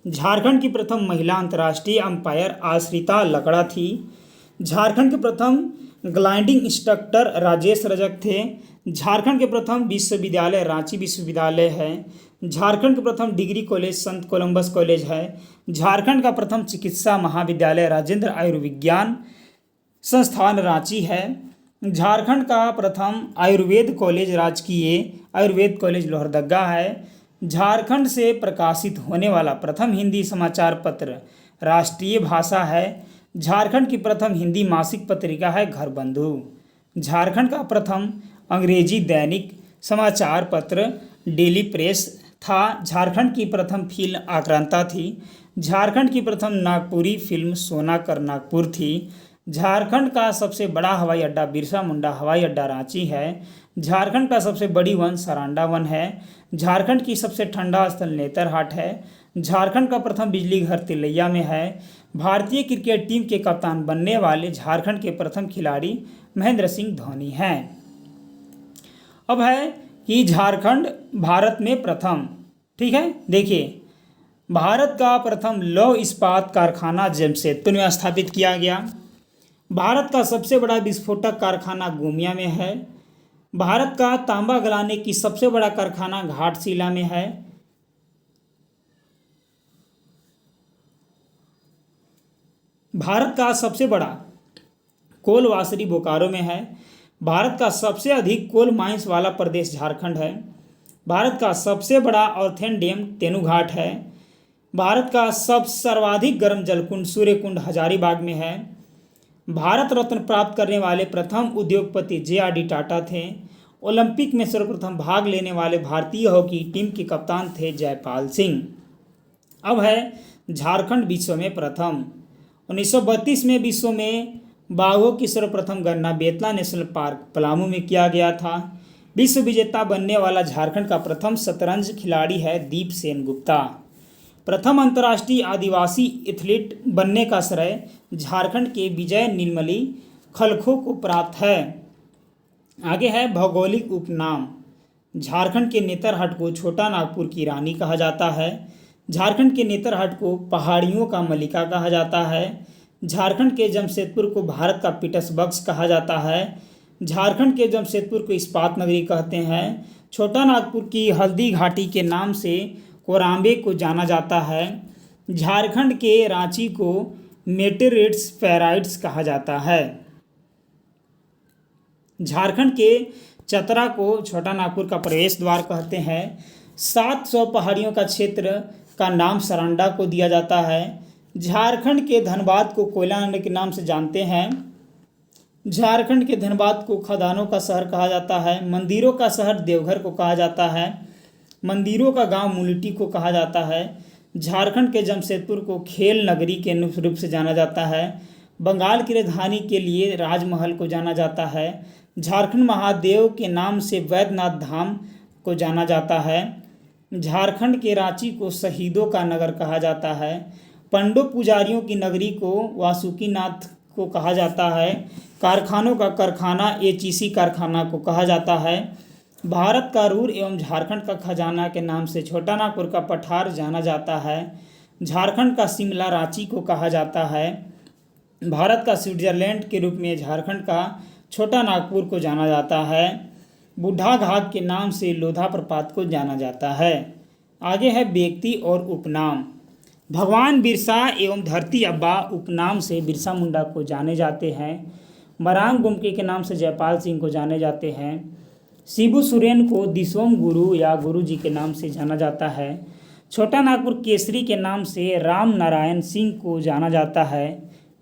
झारखंड की प्रथम महिला अंतर्राष्ट्रीय अंपायर आश्रिता लकड़ा थी। झारखंड के प्रथम ग्लाइडिंग इंस्ट्रक्टर राजेश रजक थे। झारखंड के प्रथम विश्वविद्यालय रांची विश्वविद्यालय है। झारखंड के प्रथम डिग्री कॉलेज संत कोलंबस कॉलेज है। झारखंड का प्रथम चिकित्सा महाविद्यालय राजेंद्र आयुर्विज्ञान संस्थान रांची है। झारखंड का प्रथम आयुर्वेद कॉलेज राजकीय आयुर्वेद कॉलेज लोहरदगा है। झारखंड से प्रकाशित होने वाला प्रथम हिंदी समाचार पत्र राष्ट्रीय भाषा है। झारखंड की प्रथम हिंदी मासिक पत्रिका है घर बंधु। झारखंड का प्रथम अंग्रेजी दैनिक समाचार पत्र डेली प्रेस था। झारखंड की प्रथम फिल्म आक्रांता थी। झारखंड की प्रथम नागपुरी फिल्म सोना कर नागपुर थी। झारखंड का सबसे बड़ा हवाई अड्डा बिरसा मुंडा हवाई अड्डा रांची है। झारखंड का सबसे बड़ी वन सरांडा वन है। झारखंड की सबसे ठंडा स्थल नेतरहाट है। झारखंड का प्रथम बिजली घर तिलैया में है। भारतीय क्रिकेट टीम के कप्तान बनने वाले झारखंड के प्रथम खिलाड़ी महेंद्र सिंह धोनी हैं। अब है कि झारखंड भारत में प्रथम, ठीक है, देखिए भारत का प्रथम लौह इस्पात कारखाना जमशेदपुर में स्थापित किया गया। भारत का सबसे बड़ा विस्फोटक कारखाना गोमिया में है। भारत का तांबा गलाने की सबसे बड़ा कारखाना घाटशिला में है। भारत का सबसे बड़ा कोल वासरी बोकारो में है। भारत का सबसे अधिक कोल माइंस वाला प्रदेश झारखंड है। भारत का सबसे बड़ा ऑर्थेन डैम तेनूघाट है। भारत का सर्वाधिक गर्म जलकुंड सूर्यकुंड हजारीबाग में है। भारत रत्न प्राप्त करने वाले प्रथम उद्योगपति जे.आर.डी. टाटा थे। ओलंपिक में सर्वप्रथम भाग लेने वाले भारतीय हॉकी टीम के कप्तान थे जयपाल सिंह। अब है झारखंड विश्व में प्रथम। 1932 में विश्व में बाघों की सर्वप्रथम गणना बेतला नेशनल पार्क पलामू में किया गया था। विश्व विजेता बनने वाला झारखंड का प्रथम शतरंज खिलाड़ी है दीप सेन गुप्ता। प्रथम अंतर्राष्ट्रीय आदिवासी एथलीट बनने का श्रेय झारखंड के विजय निर्मली खलखो को प्राप्त है। आगे है भौगोलिक उपनाम। झारखंड के नेतरहाट को छोटा नागपुर की रानी कहा जाता है। झारखंड के नेतरहाट को पहाड़ियों का मलिका कहा जाता है। झारखंड के जमशेदपुर को भारत का पीटर्सबर्ग कहा जाता है। झारखंड के जमशेदपुर को इस्पात नगरी कहते हैं। छोटा नागपुर की हल्दी घाटी के नाम से कोराम्बे को जाना जाता है। झारखंड के रांची को मेटेरिट्स पैराइट्स कहा जाता है। झारखंड के चतरा को छोटा नागपुर का प्रवेश द्वार कहते हैं। 700 पहाड़ियों का क्षेत्र का नाम सरांडा को दिया जाता है। झारखंड के धनबाद को कोयला के नाम से जानते हैं। झारखंड के धनबाद को खदानों का शहर कहा जाता है। मंदिरों का शहर देवघर को कहा जाता है। मंदिरों का गांव मुलिटी को कहा जाता है। झारखंड के जमशेदपुर को खेल नगरी के रूप से जाना जाता है। बंगाल की राजधानी के लिए राजमहल को जाना जाता है। झारखंड महादेव के नाम से वैद्यनाथ धाम को जाना जाता है। झारखंड के रांची को शहीदों का नगर कहा जाता है। पंडो पुजारियों की नगरी को वासुकीनाथ को कहा जाता है। कारखानों का कारखाना एचईसी कारखाना को कहा जाता है। भारत का रूर एवं झारखंड का खजाना के नाम से छोटा नागपुर का पठार जाना जाता है। झारखंड का शिमला रांची को कहा जाता है। भारत का स्विट्जरलैंड के रूप में झारखंड का छोटा नागपुर को जाना जाता है। बूढ़ा घाट के नाम से लोधा प्रपात को जाना जाता है। आगे है व्यक्ति और उपनाम। भगवान बिरसा एवं धरती अब्बा उपनाम से बिरसा मुंडा को जाने जाते हैं। मरांग गुमके के नाम से जयपाल सिंह को जाने जाते हैं। शिबू सोरेन को दिसोम गुरु या गुरु जी के नाम से जाना जाता है। छोटा नागपुर केसरी के नाम से राम नारायण सिंह को जाना जाता है।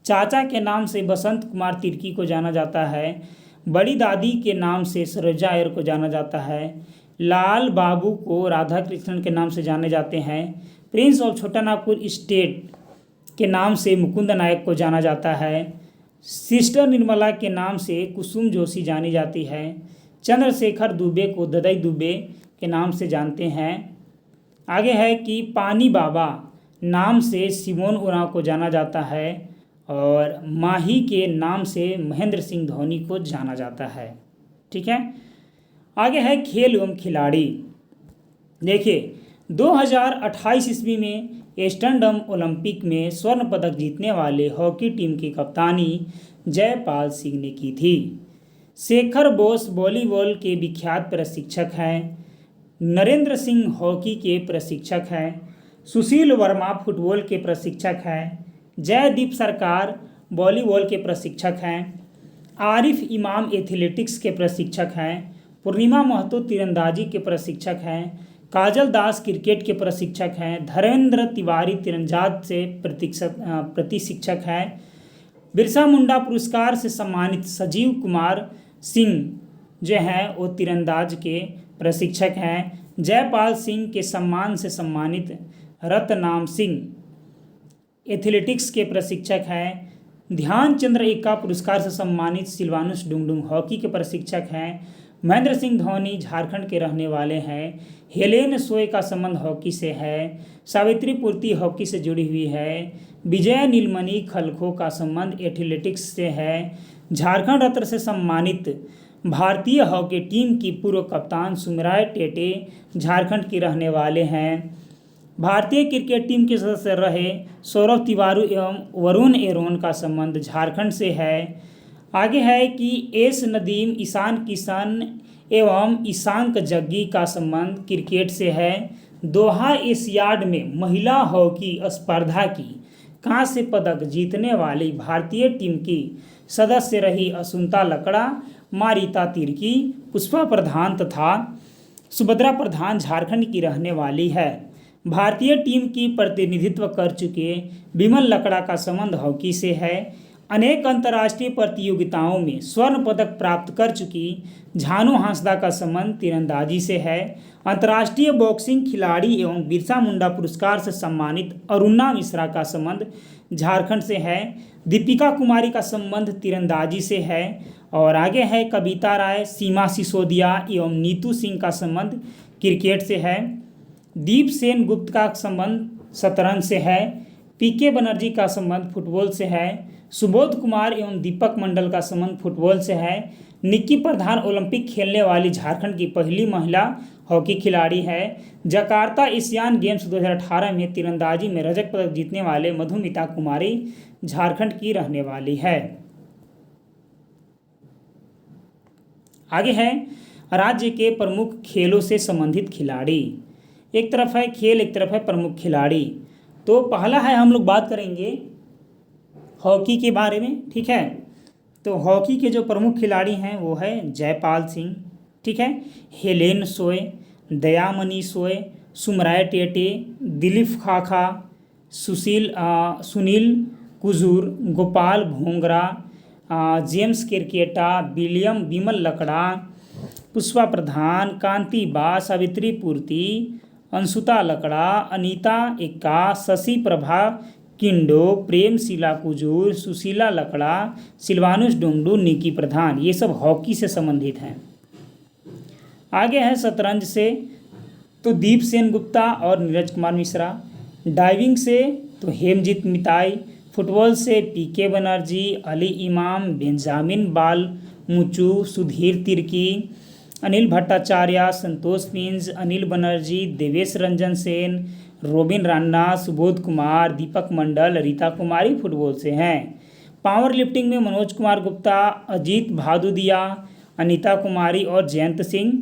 चाचा के नाम से बसंत कुमार तिर्की को जाना जाता है। बड़ी दादी के नाम से सरोजा अय्यर को जाना जाता है। लाल बाबू को राधा कृष्णन के नाम से जाने जाते हैं। प्रिंस ऑफ छोटा नागपुर स्टेट के नाम से मुकुंद नायक को जाना जाता है। सिस्टर निर्मला के नाम से कुसुम जोशी जानी जाती है। चंद्रशेखर दुबे को ददई दुबे के नाम से जानते हैं। आगे है कि पानी बाबा नाम से सिमोन उरांव को जाना जाता है और माही के नाम से महेंद्र सिंह धोनी को जाना जाता है। ठीक है, आगे है खेल एवं खिलाड़ी। देखिए 2028 ईस्वी में एम्स्टर्डम ओलंपिक में स्वर्ण पदक जीतने वाले हॉकी टीम की कप्तानी जयपाल सिंह ने की थी। शेखर बोस वॉलीबॉल के विख्यात प्रशिक्षक हैं। नरेंद्र सिंह हॉकी के प्रशिक्षक हैं। सुशील वर्मा फुटबॉल के प्रशिक्षक हैं। जयदीप सरकार वॉलीबॉल के प्रशिक्षक हैं। आरिफ इमाम एथलेटिक्स के प्रशिक्षक हैं। पूर्णिमा महतो तीरंदाजी के प्रशिक्षक हैं। काजल दास क्रिकेट के प्रशिक्षक हैं। धर्मेंद्र तिवारी तीरंदाज से प्रशिक्षक हैं। बिरसा मुंडा पुरस्कार से सम्मानित संजीव कुमार सिंह जो हैं वो तीरंदाज के प्रशिक्षक हैं। जयपाल सिंह के सम्मान से सम्मानित रतनाम सिंह एथलेटिक्स के प्रशिक्षक हैं। ध्यानचंद्र एका पुरस्कार से सम्मानित सिल्वानुस डुंगडुंग हॉकी के प्रशिक्षक हैं। महेंद्र सिंह धोनी झारखंड के रहने वाले हैं। हेलेन सोय का संबंध हॉकी से है। सावित्री पूर्ति हॉकी से जुड़ी हुई है। विजय नीलमणि खलखो का संबंध एथलेटिक्स से है। झारखंड रत्न से सम्मानित भारतीय हॉकी टीम की पूर्व कप्तान सुमिराय टेटे झारखंड के रहने वाले हैं। भारतीय क्रिकेट टीम के सदस्य रहे सौरभ तिवारी एवं वरुण एरोन का संबंध झारखंड से है। आगे है कि एस नदीम ईशान किशन एवं ईशांक जग्गी का संबंध क्रिकेट से है। दोहा एशियाड में महिला हॉकी स्पर्धा की कांस्य पदक जीतने वाली भारतीय टीम की सदस्य रही असुंता लकड़ा, मारिता तिर्की, पुष्पा प्रधान तथा सुभद्रा प्रधान झारखंड की रहने वाली है। भारतीय टीम की प्रतिनिधित्व कर चुके विमल लकड़ा का संबंध हॉकी से है। अनेक अंतर्राष्ट्रीय प्रतियोगिताओं में स्वर्ण पदक प्राप्त कर चुकी झानू हांसदा का संबंध तीरंदाजी से है। अंतर्राष्ट्रीय बॉक्सिंग खिलाड़ी एवं बिरसा मुंडा पुरस्कार से सम्मानित अरुणा मिश्रा का संबंध झारखंड से है। दीपिका कुमारी का संबंध तीरंदाजी से है। और आगे है कविता राय, सीमा सिसोदिया एवं नीतू सिंह का संबंध क्रिकेट से है। दीप सेन गुप्त का संबंध शतरंज से है। पीके बनर्जी का संबंध फुटबॉल से है। सुबोध कुमार एवं दीपक मंडल का संबंध फुटबॉल से है। निक्की प्रधान ओलंपिक खेलने वाली झारखंड की पहली महिला हॉकी खिलाड़ी है। जकार्ता एशियान गेम्स 2018 में तीरंदाजी में रजत पदक जीतने वाले मधुमिता कुमारी झारखंड की रहने वाली है। आगे है राज्य के प्रमुख खेलों से संबंधित खिलाड़ी। एक तरफ है खेल, एक तरफ है प्रमुख खिलाड़ी। तो पहला है हम लोग बात करेंगे हॉकी के बारे में। ठीक है, तो हॉकी के जो प्रमुख खिलाड़ी हैं वो है जयपाल सिंह, ठीक है, हेलेन सोय, दयामणि सोय, सुमराय टेटे, दिलीप खाखा, सुनील कुजूर, गोपाल भोंगरा, जेम्स क्रिकेटा, विमल लकड़ा, पुष्पा प्रधान, कांति बा, सावित्री पूर्ति, अंशुता लकड़ा, अनीता एक्का, शशि प्रभा किंडो, प्रेम शिला कुजूर, सुशीला लकड़ा, सिल्वानुस डुंगडू, निकी प्रधान, ये सब हॉकी से संबंधित हैं। आगे है शतरंज से तो दीप सेन गुप्ता और नीरज कुमार मिश्रा। डाइविंग से तो हेमजीत मिताई। फुटबॉल से पीके बनर्जी, अली इमाम, बेंजामिन बाल मुचू, सुधीर तिर्की, अनिल भट्टाचार्य, संतोष पिंज, अनिल बनर्जी, देवेश रंजन सेन, रोबिन रान्ना, सुबोध कुमार, दीपक मंडल, रीता कुमारी फुटबॉल से हैं। पावर लिफ्टिंग में मनोज कुमार गुप्ता, अजीत भादुदिया, अनीता कुमारी और जयंत सिंह।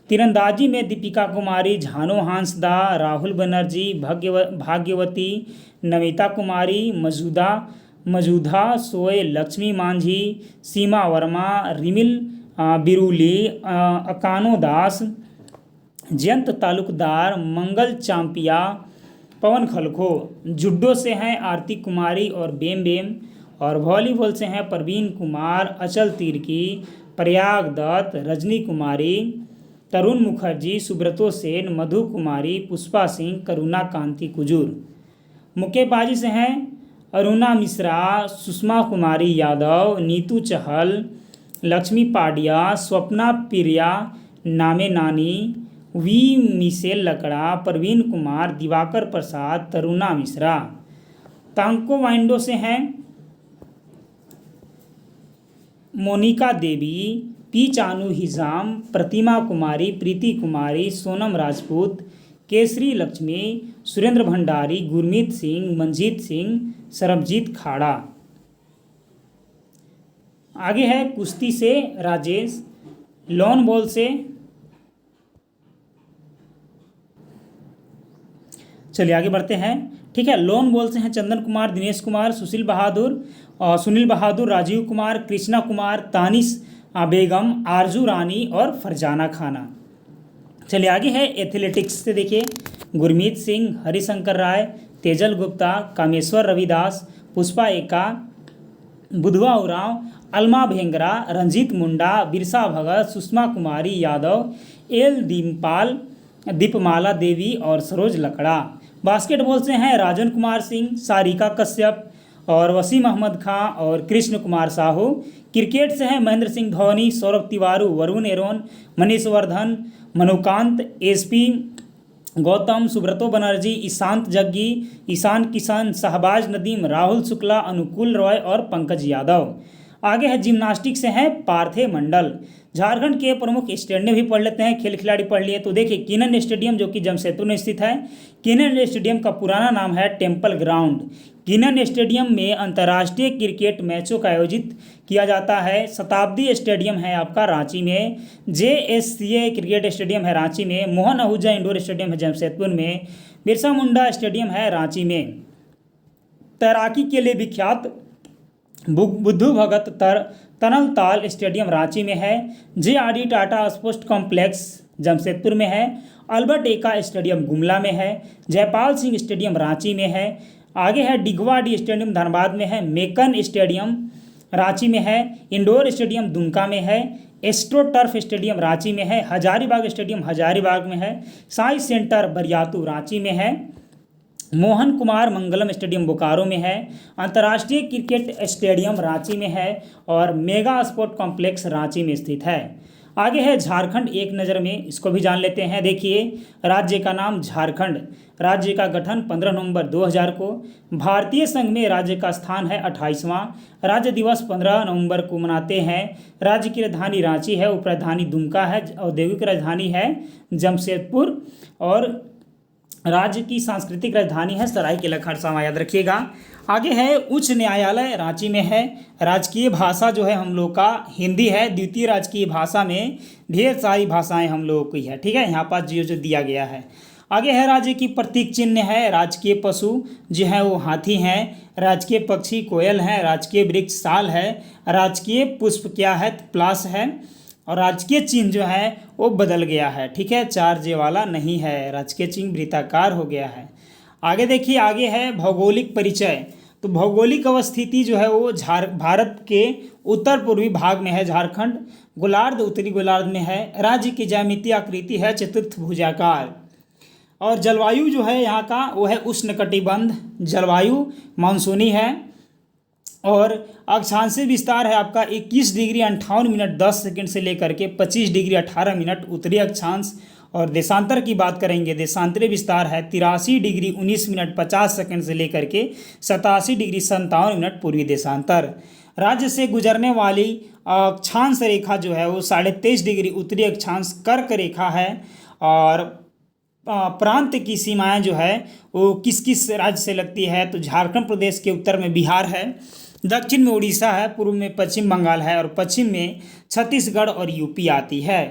तीरंदाजी में दीपिका कुमारी, झानो हांसदा, राहुल बनर्जी, भाग्यवती, नमिता कुमारी, मजूधा सोय, लक्ष्मी मांझी, सीमा वर्मा, रिमिल बिरुली, अकानो दास, जयंत तालुकदार, मंगल चांपिया, पवन खलखो। जुडो से हैं आरती कुमारी और बेम बेम, और वॉलीबॉल से हैं प्रवीण कुमार, अचल तिर्की, प्रयाग दत्त, रजनी कुमारी, तरुण मुखर्जी, सुब्रतो सेन, मधु कुमारी, पुष्पा सिंह, करुणा कांति कुजूर। मुक्केबाजी से हैं अरुणा मिश्रा, सुषमा कुमारी यादव, नीतू चहल, लक्ष्मी पाडिया, स्वप्ना पिरिया, नामे नानी, वी मिशेल लकड़ा, प्रवीण कुमार, दिवाकर प्रसाद, तरुणा मिश्रा। तांको वाइंडो से हैं मोनिका देवी, पी चानू हिजाम, प्रतिमा कुमारी, प्रीति कुमारी, सोनम राजपूत, केसरी लक्ष्मी, सुरेंद्र भंडारी, गुरमीत सिंह, मंजीत सिंह, सरबजीत खाड़ा। आगे है कुश्ती से राजेश, लॉन बॉल से चलिए आगे बढ़ते हैं। ठीक है, लॉन बॉल से हैं चंदन कुमार, दिनेश कुमार, सुनील बहादुर, राजीव कुमार, कृष्णा कुमार, तानिश बेगम, आरजू रानी और फरजाना खाना। चलिए आगे है एथलेटिक्स से देखिए, गुरमीत सिंह, हरिशंकर राय, तेजल गुप्ता, कामेश्वर रविदास, पुष्पा एका, बुधवा उरांव, अलमा भेंगरा, रंजीत मुंडा, बिरसा भगत, सुषमा कुमारी यादव, एल दीपमाला देवी और सरोज लकड़ा। बास्केटबॉल से हैं राजन कुमार सिंह, सारिका कश्यप और वसीम अहमद खां और कृष्ण कुमार साहू। क्रिकेट से हैं महेंद्र सिंह धोनी, सौरभ तिवारी, वरुण एरोन, मनीष वर्धन, मनुकांत, एसपी गौतम, सुब्रतो बनर्जी, ईशांत जग्गी, ईशान किशन, शहबाज नदीम, राहुल शुक्ला, अनुकूल रॉय और पंकज यादव। आगे है जिम्नास्टिक से हैं पार्थे मंडल। झारखंड के प्रमुख स्टेडियम भी पढ़ लेते हैं, खेल खिलाड़ी पढ़ लिए तो देखिए किनन स्टेडियम जो कि जमशेदपुर में स्थित है। किनन स्टेडियम का पुराना नाम है टेम्पल ग्राउंड। किनन स्टेडियम में अंतर्राष्ट्रीय क्रिकेट मैचों का आयोजित किया जाता है। शताब्दी स्टेडियम है आपका रांची में, JSCA क्रिकेट स्टेडियम है रांची में, मोहन आहूजा इंडोर स्टेडियम है जमशेदपुर में, बिरसा मुंडा स्टेडियम है रांची में। तैराकी के लिए विख्यात बुद्धू भगत तनल ताल स्टेडियम रांची में है। JRD Tata sports complex Jamshedpur में है। अल्बर्ट एक्का स्टेडियम गुमला में है। जयपाल सिंह स्टेडियम रांची में है। आगे है डिगवाडी स्टेडियम धनबाद में है। मेकन स्टेडियम रांची में है। इंडोर स्टेडियम दुमका में है। एस्ट्रो टर्फ स्टेडियम रांची में है। हजारीबाग स्टेडियम हजारीबाग में है। साई सेंटर बरियातू रांची में है। मोहन कुमार मंगलम स्टेडियम बोकारो में है। अंतर्राष्ट्रीय क्रिकेट स्टेडियम रांची में है और मेगा स्पोर्ट कॉम्प्लेक्स रांची में स्थित है। आगे है झारखंड एक नज़र में, इसको भी जान लेते हैं। देखिए राज्य का नाम झारखंड, राज्य का गठन 15 नवंबर 2000 को। भारतीय संघ में राज्य का स्थान है 28वां। राज्य दिवस 15 नवंबर को मनाते हैं। राज्य की राजधानी रांची है, उप राजधानी दुमका है, औद्योगिक राजधानी है जमशेदपुर और राज्य की सांस्कृतिक राजधानी है सरायकेला खरसावां, याद रखिएगा। आगे है उच्च न्यायालय रांची में है। राजकीय भाषा जो है हम लोग का हिंदी है। द्वितीय राजकीय भाषा में ढेर सारी भाषाएं हम लोगों की है, ठीक है, यहाँ पर जो दिया गया है। आगे है राज्य की प्रतीक चिन्ह है। राजकीय पशु जो है वो हाथी हैं। राजकीय पक्षी कोयल है। राजकीय वृक्ष साल है। राजकीय पुष्प क्या है, प्लास है। और राजकीय चिन्ह जो है वो बदल गया है, ठीक है, 4J वाला नहीं है, राजकीय चिन्ह वृत्ताकार हो गया है। आगे देखिए, आगे है भौगोलिक परिचय। तो भौगोलिक अवस्थिति जो है वो भारत के उत्तर पूर्वी भाग में है झारखंड। गोलार्ध उत्तरी गोलार्ध में है। राज्य की ज्यामितीय आकृति है चतुर्थभुजाकार। और जलवायु जो है यहाँ का वो है उष्णकटिबंध जलवायु, मानसूनी है। और अक्षांशीय विस्तार है आपका 21 डिग्री 58 मिनट 10 सेकंड से लेकर के 25 डिग्री 18 मिनट उत्तरी अक्षांश। और देशांतर की बात करेंगे, देशांतरीय विस्तार है 83 डिग्री 19 मिनट 50 सेकंड से लेकर के 87 डिग्री 57 मिनट पूर्वी देशांतर। राज्य से गुजरने वाली अक्षांश रेखा जो है वो 23.5 डिग्री उत्तरी अक्षांश कर्क रेखा है। और प्रांत की सीमाएं जो है वो किस किस राज्य से लगती है, तो झारखंड प्रदेश के उत्तर में बिहार है, दक्षिण में उड़ीसा है, पूर्व में पश्चिम बंगाल है और पश्चिम में छत्तीसगढ़ और यूपी आती है।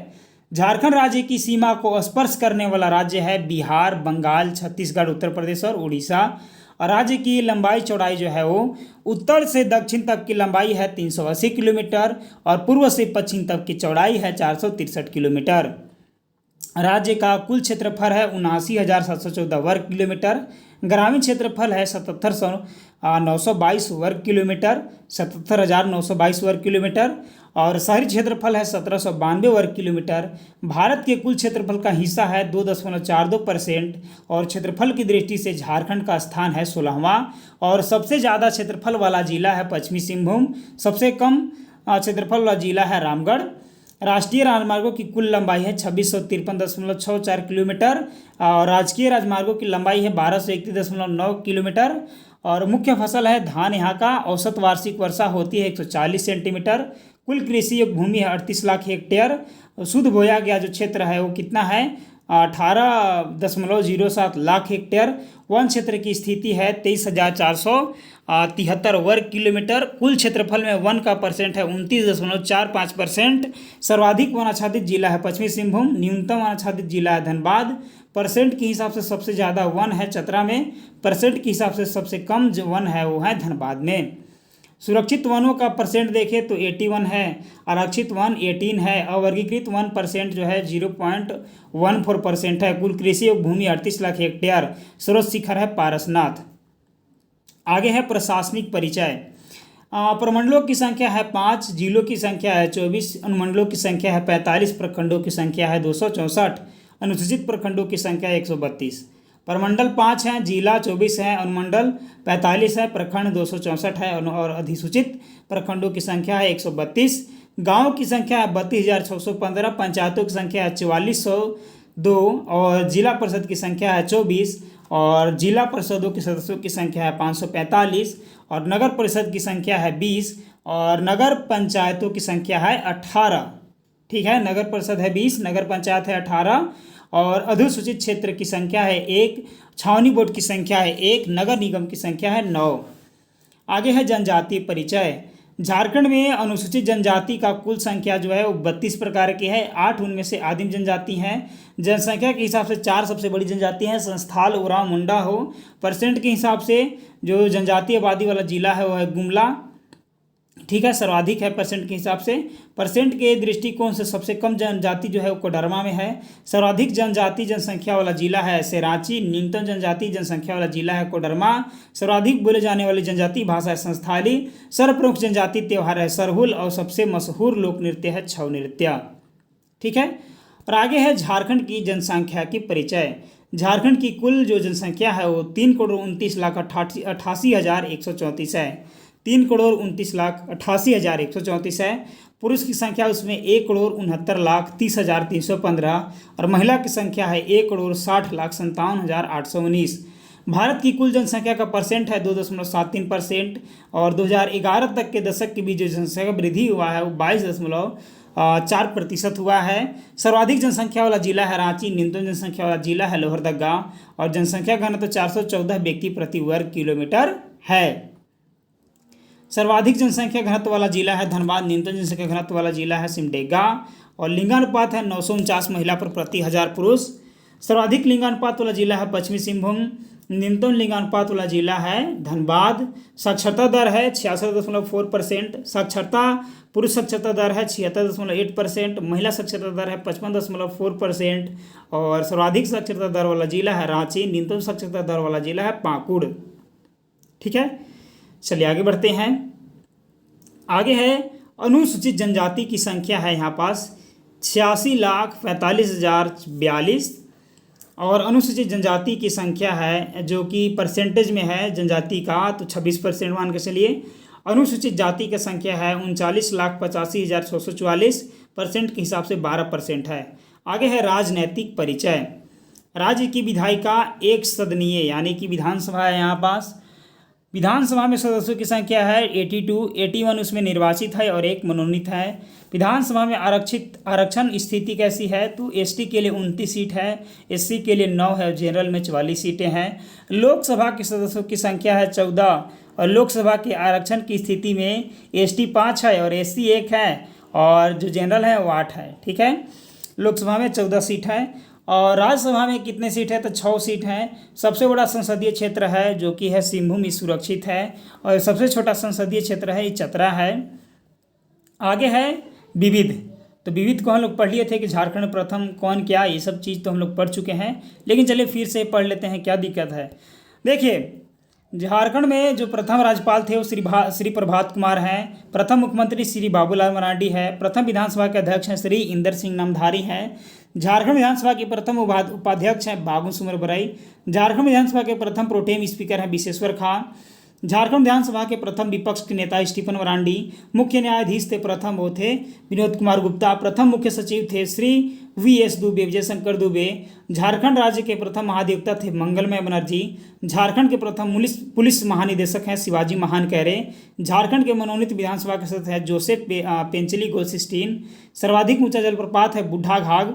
झारखंड राज्य की सीमा को स्पर्श करने वाला राज्य है बिहार, बंगाल, छत्तीसगढ़, उत्तर प्रदेश और उड़ीसा। और राज्य की लंबाई चौड़ाई जो है वो उत्तर से दक्षिण तक की लंबाई है 380 किलोमीटर और पूर्व से पश्चिम तक की चौड़ाई है 463 किलोमीटर। राज्य का कुल क्षेत्रफल है 79,714 वर्ग किलोमीटर। ग्रामीण क्षेत्रफल है 77,922 वर्ग किलोमीटर, 77,922 वर्ग किलोमीटर। और शहरी क्षेत्रफल है 1792 वर्ग किलोमीटर। भारत के कुल क्षेत्रफल का हिस्सा है 2.42% और क्षेत्रफल की दृष्टि से झारखंड का स्थान है 16वां। और सबसे ज़्यादा क्षेत्रफल वाला जिला है पश्चिमी सिंहभूम, सबसे कम क्षेत्रफल वाला जिला है रामगढ़। राष्ट्रीय राजमार्गों की कुल लंबाई है 2653.64 किलोमीटर और राजकीय राजमार्गों की लंबाई है 1231.9 किलोमीटर। और मुख्य फसल है धान। यहाँ का औसत वार्षिक वर्षा होती है 140 सेंटीमीटर। कुल कृषि भूमि है 38 लाख हेक्टेयर। शुद्ध बोया गया जो क्षेत्र है वो कितना है 18.07 लाख हेक्टेयर। वन क्षेत्र की स्थिति है 23,473 वर्ग किलोमीटर। कुल क्षेत्रफल में वन का परसेंट है 29.45%। सर्वाधिक वन आच्छादित जिला है पश्चिमी सिंहभूम, न्यूनतम वन आच्छादित जिला है धनबाद। परसेंट के हिसाब से सबसे ज़्यादा वन है चतरा में, परसेंट के हिसाब से सबसे कम जो वन है वो है धनबाद में। सुरक्षित वनों का परसेंट देखें तो 81 है, आरक्षित वन 18 है, अवर्गीकृत वन परसेंट जो है 0.14% है। कुल कृषि भूमि 38 लाख हेक्टेयर। सर्वोच्च शिखर है पारसनाथ। आगे है प्रशासनिक परिचय। प्रमंडलों की संख्या है 5, जिलों की संख्या है 24, अनुमंडलों की संख्या है 45, प्रखंडों की संख्या है 264, अनुसूचित प्रखंडों की संख्या 132। प्रमंडल 5 हैं, जिला 24 है, अनुमंडल 45 है, प्रखंड 264 है और अधिसूचित प्रखंडों की संख्या है 132। गाँव की संख्या है 32,615, पंचायतों की संख्या है 4402 और जिला परिषद की संख्या है 24 और जिला परिषदों के सदस्यों की संख्या है 545 और नगर परिषद की संख्या है 20 और नगर पंचायतों की संख्या है 18। ठीक है, नगर परिषद है 20, नगर पंचायत है 18 और अधिसूचित क्षेत्र की संख्या है 1, छावनी बोर्ड की संख्या है 1, नगर निगम की संख्या है 9। आगे है जनजातीय परिचय। झारखंड में अनुसूचित जनजाति का कुल संख्या जो है वो 32 प्रकार की है। 8 उनमें से आदिम जनजाति हैं। जनसंख्या के हिसाब से 4 सबसे बड़ी जनजाति हैं, संस्थाल, उरांव, मुंडा हो। परसेंट के हिसाब से जो जनजातीय आबादी वाला जिला है वो है गुमला। ठीक है, सर्वाधिक है परसेंट के हिसाब से। परसेंट के दृष्टिकोण से सबसे कम जनजाति जो है वो कोडरमा में है। सर्वाधिक जनजाति जनसंख्या वाला जिला है ऐसे रांची। न्यूनतम जनजाति जनसंख्या वाला जिला है कोडरमा। सर्वाधिक बोले जाने वाली जनजाति भाषा है संस्थाली। सर्वप्रमुख जनजाति त्यौहार है सरहुल और सबसे मशहूर लोक नृत्य है छऊ नृत्य। ठीक है, और आगे है झारखंड की जनसंख्या की परिचय। झारखंड की कुल जो जनसंख्या है वो 3,29,88,134 है। 3,29,88,134 है। पुरुष की संख्या उसमें 1,69,30,315 और महिला की संख्या है 1,60,57,819। भारत की कुल जनसंख्या का परसेंट है 2.73% और 2011 तक के दशक के बीच जो जनसंख्या वृद्धि हुआ है वो 22.4% हुआ है। सर्वाधिक जनसंख्या वाला जिला है रांची। न्यूनतम जनसंख्या वाला जिला है लोहरदगा और जनसंख्या घनत्व 414 व्यक्ति प्रति वर्ग किलोमीटर है। सर्वाधिक जनसंख्या घनत्व वाला जिला है धनबाद। न्यूनतम जनसंख्या घनत्व वाला जिला है सिमडेगा और लिंगानुपात है 949 महिला पर प्रति 1000 पुरुष। सर्वाधिक लिंगानुपात वाला जिला है पश्चिमी सिंहभूम। न्यूनतम लिंगानुपात वाला जिला है धनबाद। साक्षरता दर है 66.4%। साक्षरता पुरुष साक्षरता दर है 76.8%। महिला साक्षरता दर है 55.4% और सर्वाधिक साक्षरता दर वाला जिला है रांची। न्यूनतम साक्षरता दर वाला जिला है पाकुड़। ठीक है, चलिए आगे बढ़ते हैं। आगे है अनुसूचित जनजाति की संख्या है यहाँ पास 86,45,042 और अनुसूचित जनजाति की संख्या है जो कि परसेंटेज में है जनजाति का तो 26% मान के चलिए। अनुसूचित जाति की संख्या है 39,85,644, परसेंट के हिसाब से 12% है। आगे है राजनैतिक परिचय। राज्य की विधायिका एक सदनीय यानी कि विधानसभा है यहाँ पास। विधानसभा में सदस्यों की संख्या है 81 उसमें निर्वाचित है और 1 मनोनीत है। विधानसभा में आरक्षण स्थिति कैसी है तो एसटी के लिए 29 सीट है, एससी के लिए 9 है और जनरल में 44 सीटें हैं। लोकसभा के सदस्यों की संख्या है 14 और लोकसभा के आरक्षण की स्थिति में एसटी 5 है और एससी 1 है और जो जनरल है वो 8 है। ठीक है, लोकसभा में 14 सीट है और राज्यसभा में कितने सीट है तो 6 सीट हैं। सबसे बड़ा संसदीय क्षेत्र है जो कि है सिंहभूम, सुरक्षित है। और सबसे छोटा संसदीय क्षेत्र है ये चतरा है। आगे है विविध। तो विविध को हम लोग पढ़ लिए थे कि झारखंड प्रथम कौन क्या, ये सब चीज़ तो हम लोग पढ़ चुके हैं, लेकिन चलिए फिर से पढ़ लेते हैं, क्या दिक्कत है। देखिए झारखंड में जो प्रथम राज्यपाल थे वो श्री प्रभात कुमार हैं। प्रथम मुख्यमंत्री श्री बाबूलाल मरांडी है। प्रथम विधानसभा के अध्यक्ष हैं श्री इंदर सिंह नामधारी हैं। झारखंड विधानसभा के प्रथम उपाध्यक्ष हैं बाबू सुमर बरई। झारखंड विधानसभा के प्रथम प्रोटेम स्पीकर हैं विशेश्वर खां। झारखंड विधानसभा के प्रथम विपक्ष के नेता स्टीफन मरांडी। मुख्य न्यायाधीश थे प्रथम वो थे विनोद कुमार गुप्ता। प्रथम मुख्य सचिव थे श्री वी.एस. दुबे, विजय शंकर दुबे। झारखंड राज्य के प्रथम महाधिवक्ता थे मंगलमय बनर्जी। झारखंड के प्रथम पुलिस महानिदेशक हैं शिवाजी महान कैरे। झारखंड के मनोनीत विधानसभा के सदस्य हैं जोसेफ पेंचली गोल्डस्टीन। सर्वाधिक ऊंचा जलप्रपात है बुढ़ा घाघ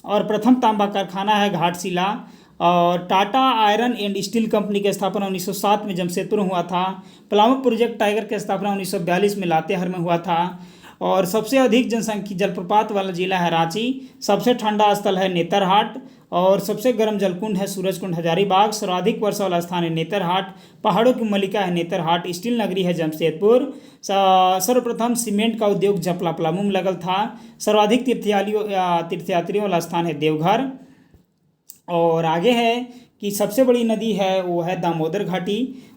और प्रथम तांबा कारखाना है घाटशिला। और Tata iron and steel company की स्थापना 1907 में जमशेदपुर में हुआ था। प्लामू प्रोजेक्ट टाइगर की स्थापना 1942 में लातेहार में हुआ था। और सबसे अधिक जनसंख्या जलप्रपात वाला जिला है रांची। सबसे ठंडा स्थल है नेतरहाट और सबसे गर्म जलकुंड है सूरजकुंड हजारीबाग। सर्वाधिक वर्षा वाला स्थान है नेतरहाट। पहाड़ों की मलिका है नेतरहाट। स्टील नगरी है जमशेदपुर। सर्वप्रथम सीमेंट का उद्योग जपला पलामू में लगल था। सर्वाधिक तीर्थयात्रियों वाला स्थान है देवघर। और आगे है कि सबसे बड़ी नदी है वो है दामोदर घाटी।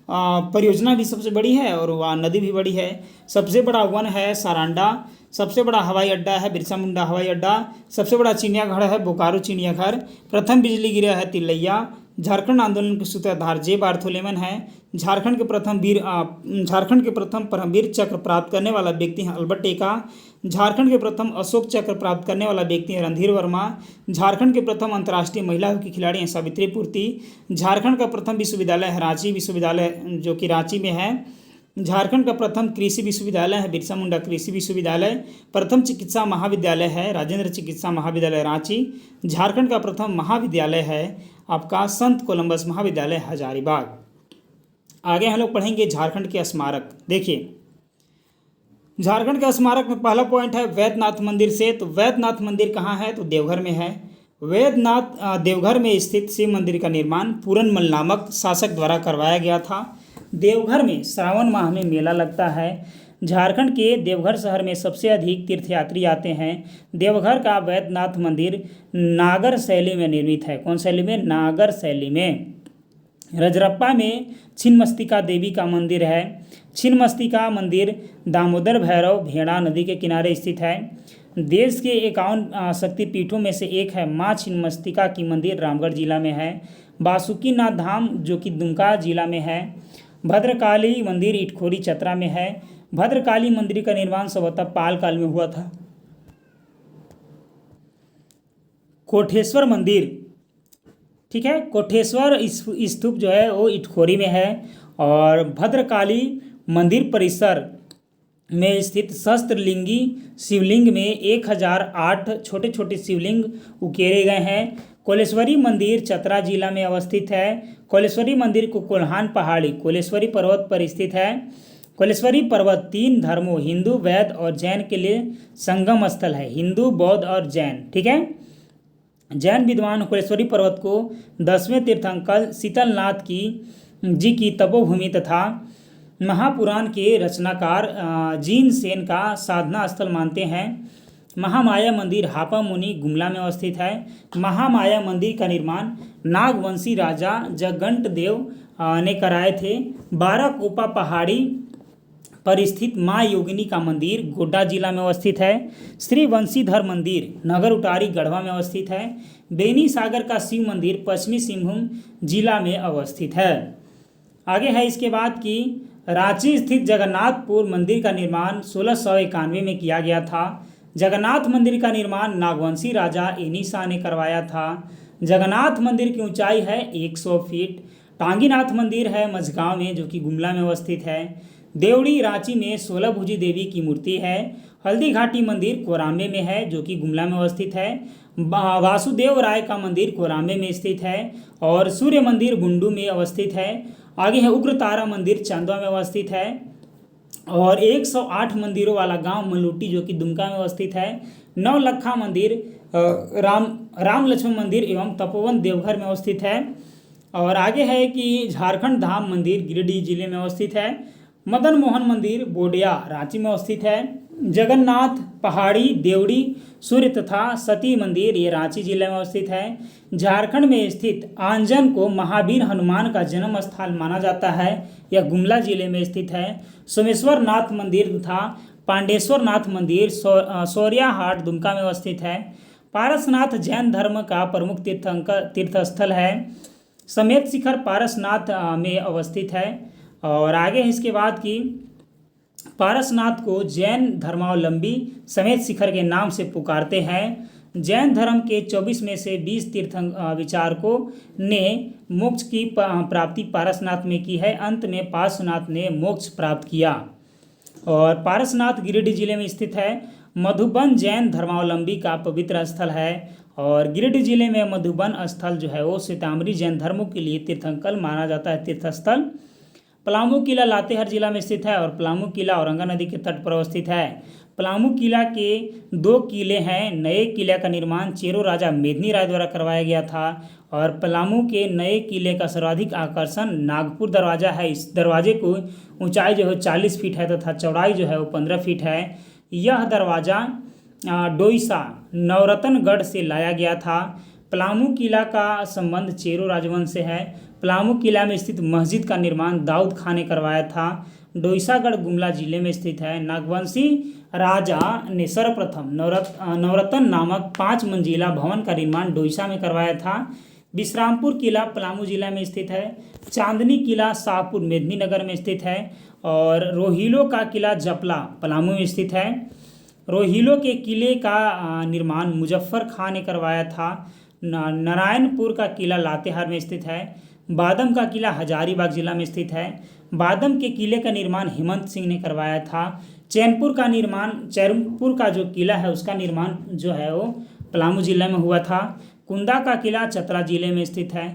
परियोजना भी सबसे बड़ी है और वह नदी भी बड़ी है। सबसे बड़ा वन है सारांडा। सबसे बड़ा हवाई अड्डा है बिरसा मुंडा हवाई अड्डा। सबसे बड़ा चिड़ियाघर है बोकारो चिड़ियाघर। प्रथम बिजली गिरा है तिलैया। झारखंड आंदोलन के सूत्रधार जे बार्थोलेमन है। झारखंड के प्रथम परमवीर चक्र प्राप्त करने वाला व्यक्ति है अल्बर्ट टेका। झारखंड के प्रथम अशोक चक्र प्राप्त करने वाला व्यक्ति है रणधीर वर्मा। झारखंड के प्रथम अंतर्राष्ट्रीय महिला हॉकी खिलाड़ी हैं सावित्री पूर्ति। झारखंड का प्रथम विश्वविद्यालय है रांची विश्वविद्यालय जो कि रांची में है। झारखंड का प्रथम कृषि विश्वविद्यालय है बिरसा मुंडा कृषि विश्वविद्यालय। प्रथम चिकित्सा महाविद्यालय है राजेंद्र चिकित्सा महाविद्यालय रांची। झारखंड का प्रथम महाविद्यालय है आपका संत कोलंबस महाविद्यालय हजारीबाग। आगे हम लोग पढ़ेंगे झारखंड के स्मारक। देखिए झारखंड के स्मारक में पहला पॉइंट है वैद्यनाथ मंदिर से। तो वैद्यनाथ मंदिर कहाँ है तो देवघर में है। वैद्यनाथ देवघर में स्थित शिव मंदिर का निर्माण पूरनमल नामक शासक द्वारा करवाया गया था। देवघर में श्रावण माह में मेला लगता है। झारखंड के देवघर शहर में सबसे अधिक तीर्थयात्री आते हैं। देवघर का वैद्यनाथ मंदिर नागर शैली में निर्मित है। कौन शैली में? नागर शैली में। रजरप्पा में छिन्नमस्तिका देवी का मंदिर है। छिन्नमस्तिका मंदिर दामोदर भैरव भेड़ा नदी के किनारे स्थित है। देश के 51 शक्तिपीठों में से एक है माँ छिन्नमस्तिका की मंदिर रामगढ़ जिला में है। बासुकीनाथ धाम जो कि दुमका जिला में है। भद्रकाली मंदिर इटखोरी चतरा में है। भद्रकाली मंदिर का निर्माण संभवतः पाल काल में हुआ था। कोठेश्वर मंदिर, ठीक है, कोठेश्वर स्तूप जो है वो इटखोरी में है। और भद्रकाली मंदिर परिसर में स्थित सहस्त्रलिंगी शिवलिंग में 1008 छोटे छोटे शिवलिंग उकेरे गए हैं। कोलेश्वरी मंदिर चतरा जिला में अवस्थित है। कोलेश्वरी मंदिर को कोल्हान पहाड़ी कोलेश्वरी पर्वत पर स्थित है। कोलेश्वरी पर्वत 3 धर्मों हिंदू वैद्य और जैन के लिए संगम स्थल है। हिंदू बौद्ध और जैन, ठीक है। जैन विद्वान कोलेश्वरी पर्वत को 10वें तीर्थंकर शीतलनाथ जी की तपोभूमि तथा महापुराण के रचनाकार जीन सेन का साधना स्थल मानते हैं। महामाया मंदिर हापा मुनि गुमला में अवस्थित है। महामाया मंदिर का निर्माण नागवंशी राजा जगंट देव ने कराए थे। 12 कोपा पहाड़ी पर स्थित माँ योगिनी का मंदिर गोड्डा जिला में अवस्थित है। श्री वंशीधर मंदिर नगर उटारी गढ़वा में अवस्थित है। बेनी सागर का शिव मंदिर पश्चिमी सिंहभूम जिला में अवस्थित है। आगे है इसके बाद कि रांची स्थित जगन्नाथपुर मंदिर का निर्माण 1691 में किया गया था। जगन्नाथ मंदिर का निर्माण नागवंशी राजा एनी शाह ने करवाया था। जगन्नाथ मंदिर की ऊंचाई है 100 फीट। टांगीनाथ मंदिर है मझगांव में जो कि गुमला में अवस्थित है। देवड़ी रांची में 16 भुजी देवी की मूर्ति है। हल्दी घाटी मंदिर कोरामे में है जो कि गुमला में अवस्थित है। वासुदेव राय का मंदिर कोरामे में स्थित है। और सूर्य मंदिर गुंडू में अवस्थित है। आगे है उग्र तारा मंदिर चांदवा में अवस्थित है। और 108 मंदिरों वाला गांव मलूटी जो कि दुमका में अवस्थित है। नवलखा मंदिर राम लक्ष्मण मंदिर एवं तपोवन देवघर में अवस्थित है। और आगे है कि झारखंड धाम मंदिर गिरिडीह जिले में अवस्थित है। मदन मोहन मंदिर बोडिया रांची में अवस्थित है। जगन्नाथ पहाड़ी देवड़ी सूर्य तथा सती मंदिर ये रांची जिले में अवस्थित है। झारखंड में स्थित आंजन को महावीर हनुमान का जन्म स्थल माना जाता है, यह गुमला जिले में स्थित है। सोमेश्वर नाथ मंदिर तथा पांडेश्वर नाथ मंदिर सौरियाहाट दुमका में अवस्थित है। पारसनाथ जैन धर्म का प्रमुख तीर्थस्थल है। समेत शिखर पारसनाथ में अवस्थित है। और आगे इसके बाद की पारसनाथ को जैन धर्मावलंबी समेत शिखर के नाम से पुकारते हैं। जैन धर्म के 24 में से 20 तीर्थ विचारकों ने मोक्ष की प्राप्ति पारसनाथ में की है। अंत में पार्श्वनाथ ने मोक्ष प्राप्त किया। और पारसनाथ गिरिडीह जिले में स्थित है। मधुबन जैन धर्मावलंबी का पवित्र स्थल है। और गिरिडीह जिले में मधुबन स्थल जो है वो श्वेतांबरी जैन धर्मों के लिए तीर्थंकर माना जाता है, तीर्थस्थल। पलामू किला लातेहार जिला में स्थित है। और पलामू किला औरंगा नदी के तट पर अवस्थित है। पलामू किला के 2 किले हैं। नए किले का निर्माण चेरो राजा मेदिनी राय द्वारा करवाया गया था। और पलामू के नए किले का सर्वाधिक आकर्षण नागपुर दरवाजा है। इस दरवाजे को ऊंचाई जो है 40 फीट है तथा चौड़ाई जो है वो 15 फीट है। यह दरवाज़ा डोईसा नवरत्नगढ़ से लाया गया था। पलामू किला का संबंध चेरो राजवंश से है। पलामू किला में स्थित मस्जिद का निर्माण दाऊद खान ने करवाया था। डोईसागढ़ गुमला जिले में स्थित है। नागवंशी राजा ने सर्वप्रथम नवरत्न नामक 5 मंजिला भवन का निर्माण डोईसा में करवाया था। विश्रामपुर किला पलामू जिला में स्थित है। चांदनी किला शाहपुर मेदिनीनगर में स्थित है। और रोहिलो का किला जपला पलामू में स्थित है। रोहिलो के किले का निर्माण मुजफ्फर खान ने करवाया था। नारायणपुर का किला लातेहार में स्थित है। बादम का किला हजारीबाग जिला में स्थित है। बादम के किले का निर्माण हेमंत सिंह ने करवाया था। चैनपुर का जो किला है उसका निर्माण जो है वो पलामू जिले में हुआ था। कुंदा का किला चतरा जिले में स्थित है।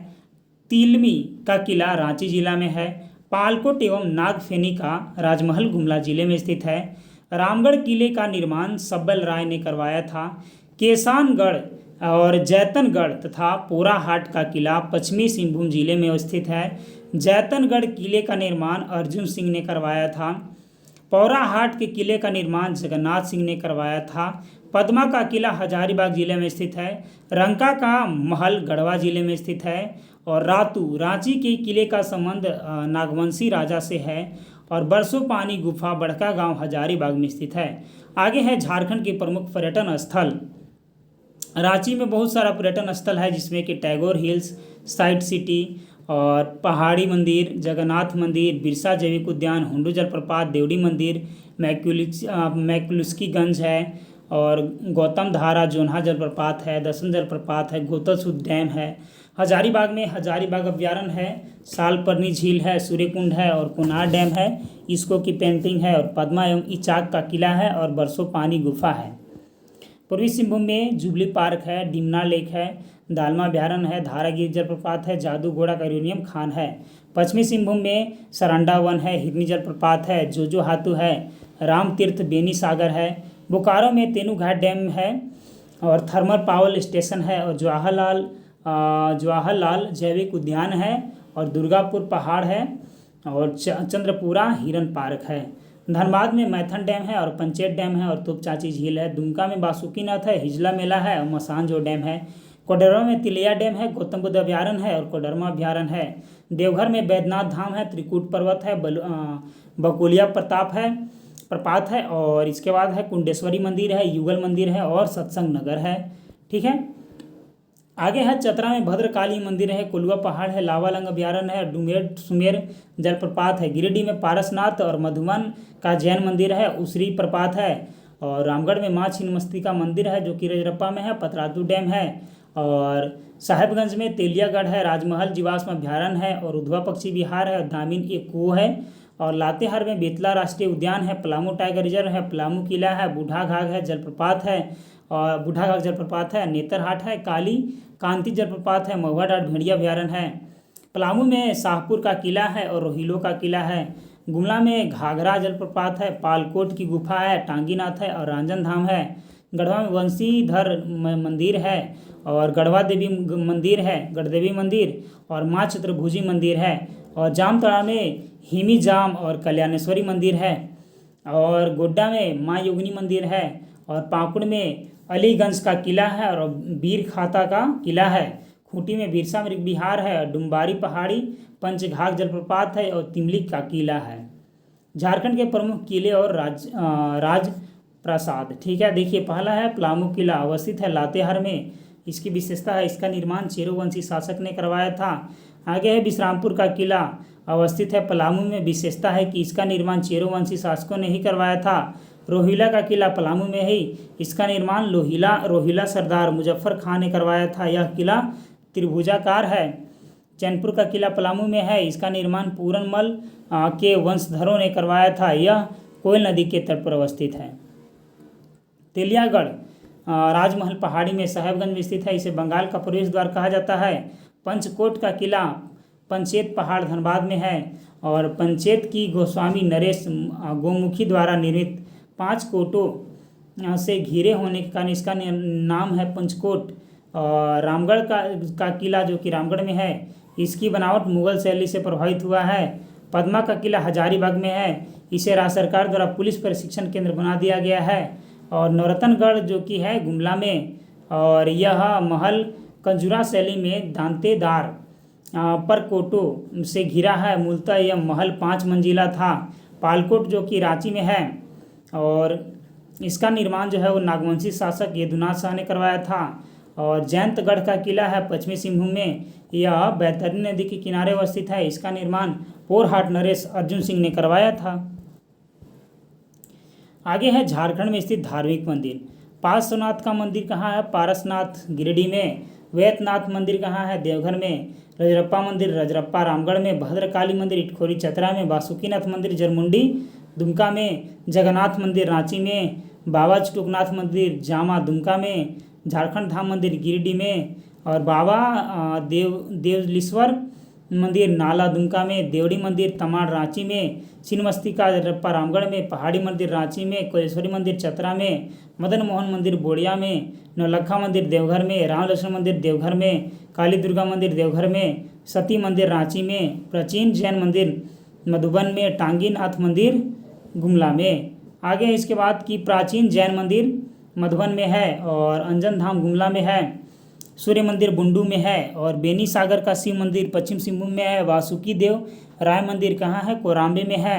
तिलमी का किला रांची जिला में है। पालकोट एवं नागफेनी का राजमहल गुमला जिले में स्थित है। रामगढ़ किले का निर्माण सब्बल राय ने करवाया था। केसानगढ़ और जैतनगढ़ तथा पोराहाट का किला पश्चिमी सिंहभूम जिले में स्थित है। जैतनगढ़ किले का निर्माण अर्जुन सिंह ने करवाया था। पोराहाट के किले का निर्माण जगन्नाथ सिंह ने करवाया था। पद्मा का किला हजारीबाग जिले में स्थित है। रंका का महल गढ़वा जिले में स्थित है। और रांची के किले का संबंध नागवंशी राजा से है। और बरसो पानी गुफा बड़का गांव हजारीबाग में स्थित है। आगे है झारखंड के प्रमुख पर्यटन स्थल। रांची में बहुत सारा पर्यटन स्थल है जिसमें कि टैगोर हिल्स, साइट सिटी और पहाड़ी मंदिर, जगन्नाथ मंदिर, बिरसा जैविक उद्यान, हुंडू जलप्रपात, देवड़ी मंदिर, मैकुलस्कीगंज है। और गौतम धारा जोन्हा जलप्रपात है, दसन जलप्रपात है, गोतलसूद डैम है। हजारीबाग में हजारीबाग अभ्यारण्य है, सालपर्नी झील है, सूर्यकुंड है और कोनार डैम है। इसको की पेंटिंग है। और पद्मा एवं इचाक का किला है और बरसो पानी गुफा है। पूर्वी सिंहभूम में जुबली पार्क है, डिमना लेक है, दालमा अभ्यारण्य है, धारागिरी जलप्रपात है, जादू घोड़ा का यूरेनियम खान है। पश्चिमी सिंहभूम में सरांडा वन है, हिरनी जलप्रपात है, जोजो हाथू है, राम तीर्थ बेनी सागर है। बोकारो में तेनूघाट डैम है और थर्मल पावर स्टेशन है। और जवाहरलाल जैविक उद्यान है और दुर्गापुर पहाड़ है और चंद्रपुरा हिरन पार्क है। धनबाद में मैथन डैम है और पंचेत डैम है और तोपचाची झील है। दुमका में बासुकीनाथ है, हिजला मेला है और मसानजो डैम है। कोडरमा में तिलैया डैम है, गौतम बुद्ध अभ्यारण्य है और कोडरमा अभ्यारण्य है। देवघर में बैद्यनाथ धाम है, त्रिकूट पर्वत है, बकुलिया प्रपात है। और इसके बाद है कुंडेश्वरी मंदिर है, युगल मंदिर है और सत्संग नगर है। ठीक है। आगे है चतरा में भद्रकाली मंदिर है, कुलवा पहाड़ है, लावालंग अभ्यारण्य है, डुंगेर सुमेर जलप्रपात है। गिरिडीह में पारसनाथ और मधुबन का जैन मंदिर है, उसरी प्रपात है। और रामगढ़ में माँ छिन्नमस्तिका मंदिर है जो कि रजरप्पा में है। पतरातू डैम है। और साहेबगंज में तेलियागढ़ है, राजमहल जीवाश्म अभ्यारण्य है और उधवा पक्षी विहार है और दामिन एक कुओं है। और लातेहार में बेतला राष्ट्रीय उद्यान है, पलामू टाइगर रिजर्व है, पलामू किला है, बूढ़ा घाघ है जलप्रपात है और बूढ़ा घाघ जलप्रपात है, नेतरहाट है, काली कांति जलप्रपात है, महुआ डाट भेड़िया अभ्यारण्य है। पलामू में शाहपुर का किला है और रोहिलो का किला है। गुमला में घाघरा जलप्रपात है, पालकोट की गुफा है, टांगीनाथ है और रांजन धाम है। गढ़वा में वंशीधर मंदिर है, और गढ़वा देवी मंदिर है, गढ़देवी मंदिर, और माँ चतुर्भुजी मंदिर है, और जामताड़ा में हिमी जाम और कल्याणेश्वरी मंदिर है, और गोड्डा में माँ योगिनी मंदिर है, और पाकुड़ में अलीगंज का किला है, और बीर खाता का किला है। खूंटी में बिरसा मृग विहार है, डुम्बारी पहाड़ी, पंचघाघ जलप्रपात है, और तिमलिक का किला है। झारखंड के प्रमुख किले और राज प्रासाद, ठीक है। देखिए पहला है पलामू किला, अवस्थित है लातेहार में। इसकी विशेषता है इसका निर्माण चेरो वंशी शासक ने करवाया था। आगे है विश्रामपुर का किला, अवस्थित है पलामू में। विशेषता है कि इसका निर्माण चेरो वंशी शासकों ने ही करवाया था। रोहिला का किला पलामू में ही, इसका निर्माण रोहिला सरदार मुजफ्फर खां ने करवाया था। यह किला त्रिभुजाकार है। चैनपुर का किला पलामू में है, इसका निर्माण पूरनमल के वंशधरों ने करवाया था। यह कोयल नदी के तट पर अवस्थित है। तेलियागढ़ राजमहल पहाड़ी में साहेबगंज में स्थित है, इसे बंगाल का प्रवेश द्वार कहा जाता है। पंचकोट का किला पंचेत पहाड़ धनबाद में है, और पंचेत की गोस्वामी नरेश गोमुखी द्वारा निर्मित 5 कोटों से घिरे होने के कारण इसका नाम है पंचकोट। और रामगढ़ का किला जो कि रामगढ़ में है, इसकी बनावट मुगल शैली से प्रभावित हुआ है। पदमा का किला हजारीबाग में है, इसे राज्य सरकार द्वारा पुलिस प्रशिक्षण केंद्र बना दिया गया है। और नौरतनगढ़ जो कि है गुमला में, और यह महल कंजूरा शैली में दांतेदार पर कोटों से घिरा है। मूलतः यह महल 5 मंजिला था। पालकोट जो कि रांची में है, और इसका निर्माण जो है वो नागवंशी शासक यदुनाथ शाह ने करवाया था। और जयंतगढ़ का किला है पश्चिमी सिंहभूम में, यह बैतरनी नदी के किनारे अवस्थित है। इसका निर्माण पोरहाट नरेश अर्जुन सिंह ने करवाया था। आगे है झारखंड में स्थित धार्मिक मंदिर। पार्श्वनाथ का मंदिर कहाँ है? पारसनाथ गिरिडीह में। वैद्यनाथ मंदिर कहाँ है? देवघर में। रजरप्पा मंदिर रजरप्पा रामगढ़ में। भद्रकाली मंदिर इटखोरी चतरा में। वासुकीनाथ मंदिर जरमुंडी दुमका में। जगन्नाथ मंदिर रांची में। बाबा चुटुकनाथ मंदिर जामा दुमका में। झारखंड धाम मंदिर गिरिडीह में। और बाबा देवलीश्वर मंदिर नाला दुमका में। देवड़ी मंदिर तमाड़ रांची में। छिन्नमस्तिका रप्पा रामगढ़ में। पहाड़ी मंदिर रांची में। कोलेश्वरी मंदिर चतरा में। मदन मोहन मंदिर बोड़िया में। नौलखा मंदिर देवघर में। राम लक्ष्मण मंदिर देवघर में। काली दुर्गा मंदिर देवघर में। सती मंदिर रांची में। प्राचीन जैन मंदिर मधुबन में। टांगी नाथ मंदिर गुमला में। आगे इसके बाद की प्राचीन जैन मंदिर मधुबन में है, और अंजन धाम गुमला में है। सूर्य मंदिर बुंडू में है, और बेनी सागर का शिव मंदिर पश्चिम सिंहभूम में है। वासुकी देव राय मंदिर कहाँ है? कोराम्बे में है।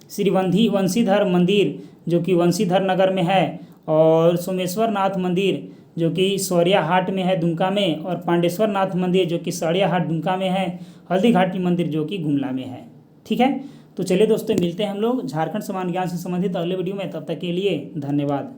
श्री वंशीधर मंदिर जो कि वंशीधर नगर में है, और सोमेश्वर नाथ मंदिर जो कि सौरिया हाट में है दुमका में, और पांडेश्वर नाथ मंदिर जो कि सड़िया हाट दुमका में है। हल्दी घाटी मंदिर जो कि गुमला में है। ठीक है, तो चलिए दोस्तों मिलते हैं हम लोग झारखंड सामान्य ज्ञान से संबंधित अगले वीडियो में। तब तक के लिए धन्यवाद।